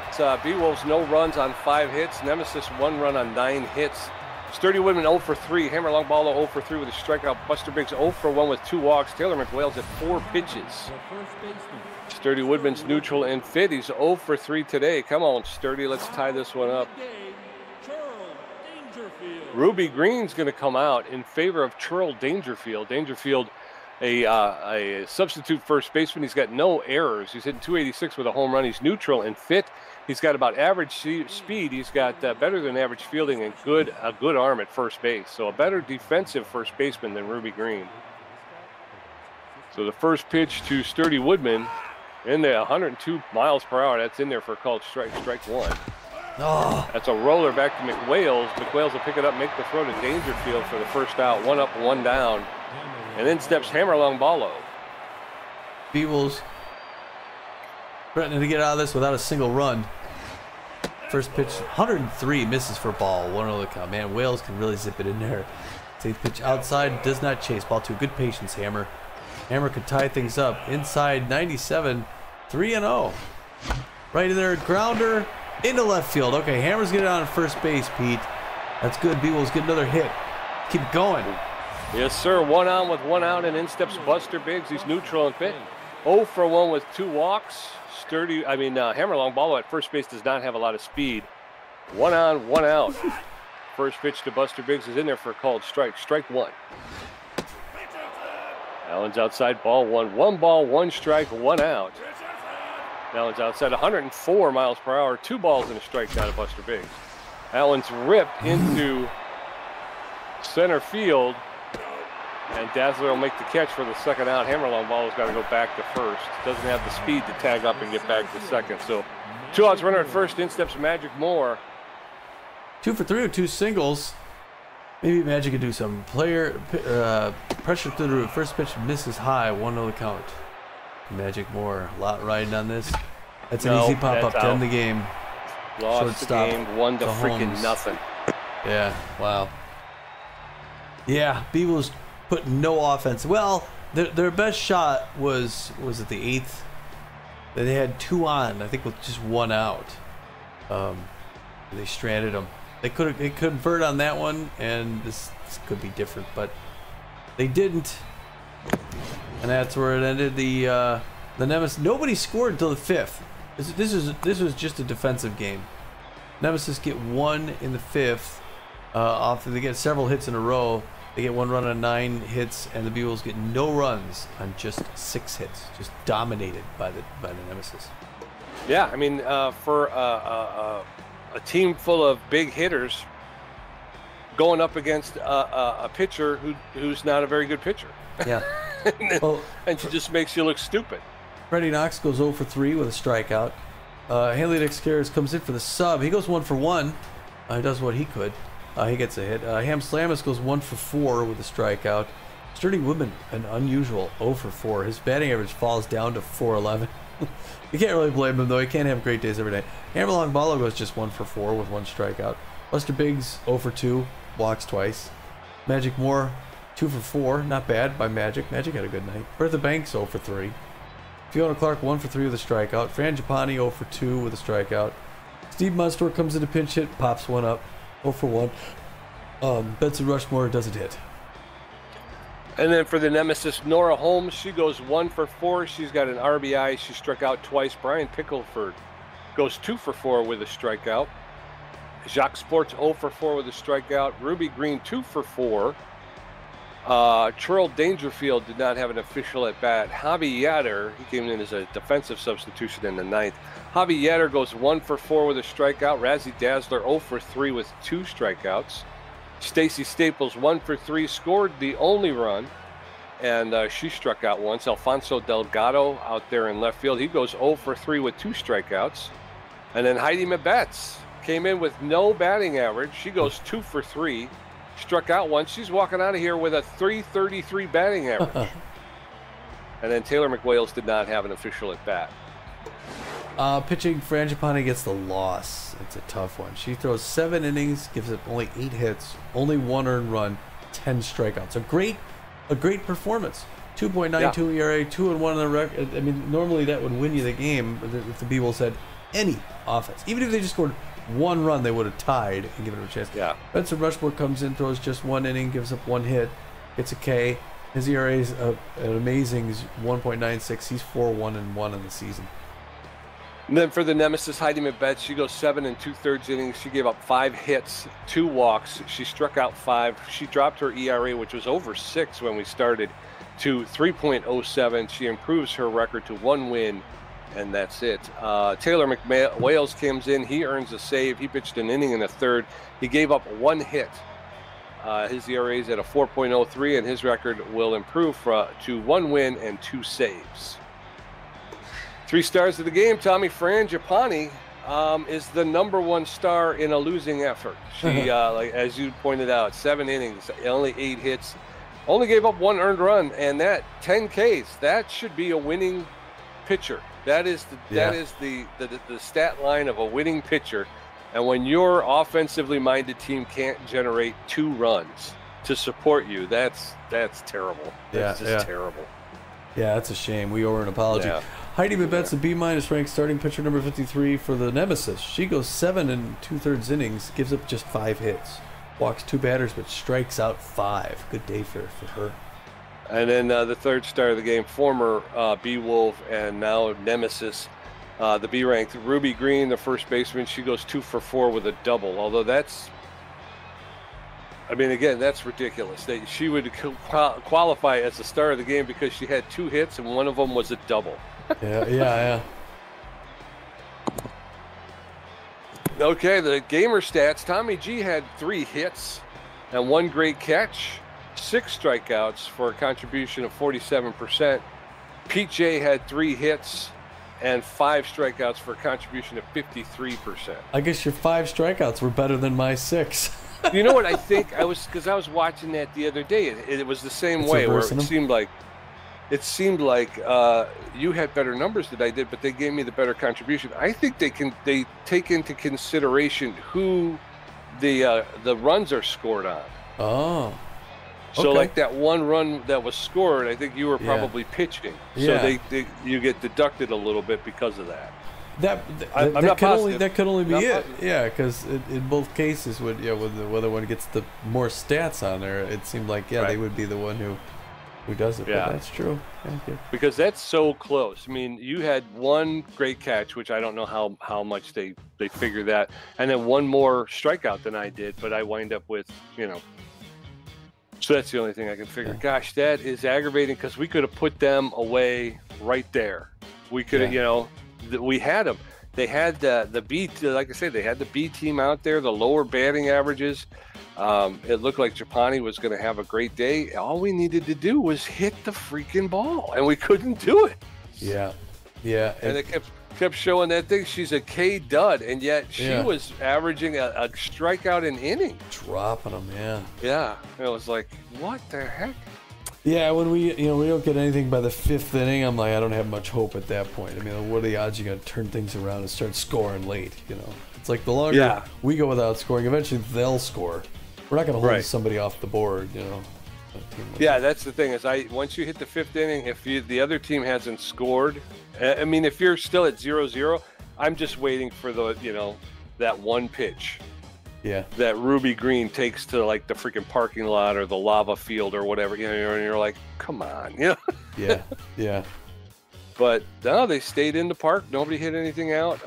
It's Beewolves no runs on 5 hits. Nemesis 1 run on 9 hits. Sturdy Woodman 0 for 3. Hammer Long Ball 0 for 3 with a strikeout. Buster Biggs 0 for 1 with 2 walks. Taylor McWales at 4 pitches. Sturdy Woodman's neutral and fit. He's 0 for 3 today. Come on, Sturdy. Let's tie this one up. Ruby Green's going to come out in favor of Churl Dangerfield. Dangerfield, a substitute first baseman. He's got no errors. He's hitting 286 with a home run. He's neutral and fit. He's got about average speed. He's got better than average fielding and a good arm at first base. So a better defensive first baseman than Ruby Green. So the first pitch to Sturdy Woodman in the 102 miles per hour. That's in there for a called strike. Strike 1. Oh. That's a roller back to McWales. McWales will pick it up, make the throw to Dangerfield for the 1st out. 1 up, 1 down. And then steps Hammer Long Ballo. Beewolves threatening to get out of this without a single run. First pitch, 103, misses for ball. 1-0 the count. Man, Wales can really zip it in there. 8th pitch outside, does not chase. Ball 2. Good patience, Hammer. Hammer could tie things up. Inside 97, 3-0. Right in there, grounder into left field. Okay, Hammer's getting on first base, Pete. That's good. Beewolves get another hit. Keep going. Yes, sir. 1 on with 1 out, and in steps Buster Biggs. He's neutral and fit. 0 for 1 with 2 walks. Hammer Long Ballo at first base does not have a lot of speed. 1 on, 1 out. First pitch to Buster Biggs is in there for a called strike. Strike 1. Allen's outside, ball 1. 1 ball, 1 strike, 1 out. Allen's outside, 104 miles per hour. 2 balls and a strike down to Buster Biggs. Allen's ripped into center field. And Dazzler will make the catch for the 2nd out. Hammer Long Ballo's got to go back to first. Doesn't have the speed to tag up and get back to second. So 2 outs, runner at first. In steps Magic Moore. 2 for 3 with 2 singles. Maybe Magic could do some pressure through the roof. First pitch misses high. 1-0 the count. Magic Moore, a lot riding on this. That's an easy pop up to end the game. Lost the game 1 to freaking nothing. Yeah, wow. Yeah, Beewolves put no offense. Well, their best shot was at the 8th. They had 2 on, I think, with just 1 out. They stranded them. They could convert on that one, and this could be different, but they didn't. And that's where it ended. The Nemesis. Nobody scored until the 5th. This was just a defensive game. Nemesis get 1 in the 5th. They get several hits in a row. They get 1 run on 9 hits, and the Beewolves get no runs on just 6 hits. Just dominated by the Nemesis. Yeah, I mean, for a team full of big hitters going up against a pitcher who's not a very good pitcher. Yeah. And she just makes you look stupid. Freddie Knox goes 0 for 3 with a strikeout. Haley Dexcaris comes in for the sub. He goes 1 for 1. He does what he could. He gets a hit. Ham Slamus goes 1 for 4 with a strikeout. Sturdy Woodman, an unusual 0 for 4. His batting average falls down to 411. You can't really blame him, though. He can't have great days every day. Hammer Long Ballo goes just 1 for 4 with 1 strikeout. Buster Biggs 0 for 2, walks twice. Magic Moore 2 for 4, not bad by Magic. Magic had a good night. Bertha Banks 0 for 3. Fiona Clark 1 for 3 with a strikeout. Fran Gipani 0 for 2 with a strikeout. Steve Munster comes in a pinch hit, pops 1 up. 0 for 1. Benson Rushmore doesn't hit. And then for the Nemesis, Nora Holmes, she goes 1 for 4. She's got an RBI. She struck out twice. Brian Pickleford goes 2 for 4 with a strikeout. Jacques Sports 0 for 4 with a strikeout. Ruby Green 2 for 4. Terrell Dangerfield did not have an official at bat. Javi Yatter, he came in as a defensive substitution in the 9th. Javi Yatter goes 1 for 4 with a strikeout. Razzie Dazzler 0 for 3 with 2 strikeouts. Stacy Staples 1 for 3, scored the only run, and she struck out once. Alfonso Delgado out there in left field, he goes 0 for 3 with 2 strikeouts. And then Heidi Mabetz came in with no batting average. She goes 2 for 3, struck out once. She's walking out of here with a .333 batting average. And then Taylor McWales did not have an official at bat. Pitching, Fran Gipani gets the loss. It's a tough one. She throws 7 innings, gives up only 8 hits, only 1 earned run, 10 strikeouts. A great performance. 2.92 ERA, 2-1 on the record. I mean, normally that would win you the game if the Beewolves had any offense. Even if they just scored 1 run, they would have tied and given it a chance. Yeah. Benson Rushmore comes in, throws just 1 inning, gives up 1 hit, gets a K. His ERA is an amazing 1.96. He's 4-1-1 in the season. And then for the Nemesis, Heidi Mabetz, she goes 7 2/3 innings. She gave up 5 hits, 2 walks. She struck out 5. She dropped her ERA, which was over 6 when we started, to 3.07. She improves her record to 1 win, and that's it. Taylor McWales comes in. He earns a save. He pitched an inning and a third. He gave up 1 hit. His ERA is at a 4.03, and his record will improve to 1 win and 2 saves. 3 stars of the game, Tommy. Fran Gipani is the #1 star in a losing effort. She, like as you pointed out, 7 innings, only 8 hits, only gave up 1 earned run, and that 10 Ks. That should be a winning pitcher. That is the stat line of a winning pitcher. And when your offensively minded team can't generate 2 runs to support you, that's terrible. That's just terrible. Yeah, that's a shame. We owe her an apology. Yeah. Heidi Mabetz, the B- ranked starting pitcher number 53 for the Nemesis. She goes 7 2/3 innings, gives up just 5 hits, walks 2 batters, but strikes out 5. Good day for her. And then the 3rd star of the game, former Beewolf and now Nemesis, the B-ranked Ruby Green, the first baseman. She goes 2 for 4 with a double. Although that's, I mean, again, that's ridiculous. She would qualify as the star of the game because she had 2 hits and one of them was a double. Yeah. Okay, the gamer stats. Tommy G had 3 hits and 1 great catch, 6 strikeouts for a contribution of 47%. Pete J had 3 hits and 5 strikeouts for a contribution of 53%. I guess your 5 strikeouts were better than my 6. You know what I think? Because I was watching that the other day. It was the same way, where it seemed like you had better numbers than I did, but they gave me the better contribution. I think they take into consideration who the runs are scored on. Oh. So like that 1 run that was scored, I think you were probably pitching. So you get deducted a little bit because of that. That could only be it. Yeah, because in both cases, when the other one gets the more stats on there, it seemed like they would be the one who does it. Yeah, but that's true. Because that's so close. I mean, you had 1 great catch, which I don't know how much they figure that, and then 1 more strikeout than I did, but I wind up with So that's the only thing I can figure. Gosh, that is aggravating because we could have put them away right there. We could have, we had them. They had the B, like I said, they had the B team out there, the lower batting averages. It looked like Gipani was going to have a great day. All we needed to do was hit the freaking ball, and we couldn't do it. Yeah. And it kept showing that thing. She's a K dud, and yet she was averaging a strikeout an inning. Dropping them, Yeah. It was like, what the heck? Yeah, when we don't get anything by the 5th inning, I'm like, I don't have much hope at that point. I mean, what are the odds you're going to turn things around and start scoring late? It's like the longer we go without scoring, eventually they'll score. We're not going to hold somebody off the board, That's the thing is, once you hit the 5th inning, if the other team hasn't scored, I mean, if you're still at 0-0, I'm just waiting for that 1 pitch Yeah. that Ruby Green takes to like the freaking parking lot or the lava field or whatever, you know, and you're like, come on, you know. Yeah. Yeah. But no, they stayed in the park. Nobody hit anything out.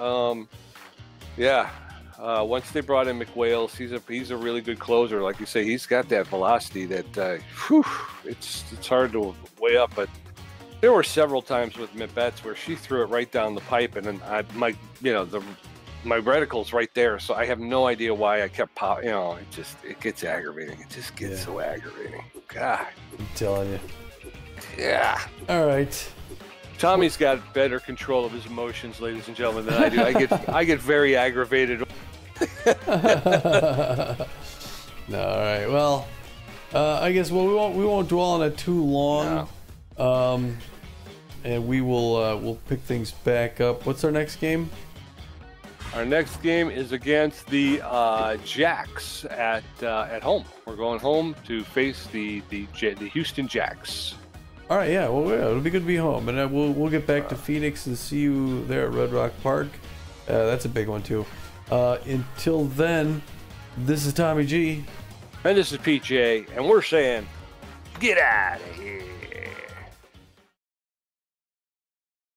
Yeah. Once they brought in McWales, he's a really good closer. Like you say, he's got that velocity that it's hard to weigh up. But there were several times with Betts where she threw it right down the pipe, and then my reticle's right there, so I have no idea why I kept popping. You know, it gets aggravating. It just gets so aggravating. God, I'm telling you. Yeah. All right. Tommy's got better control of his emotions, ladies and gentlemen, than I do. I get very aggravated. No, all right. Well, I guess we won't dwell on it too long. No. And we'll pick things back up. What's our next game? Our next game is against the Jacks at home. We're going home to face the Houston Jacks. All right, yeah. Well, it'll be good to be home, and we'll get back to Phoenix and see you there at Red Rock Park. That's a big one too. Until then, this is Tommy G. And this is PJ, and we're saying, get out of here.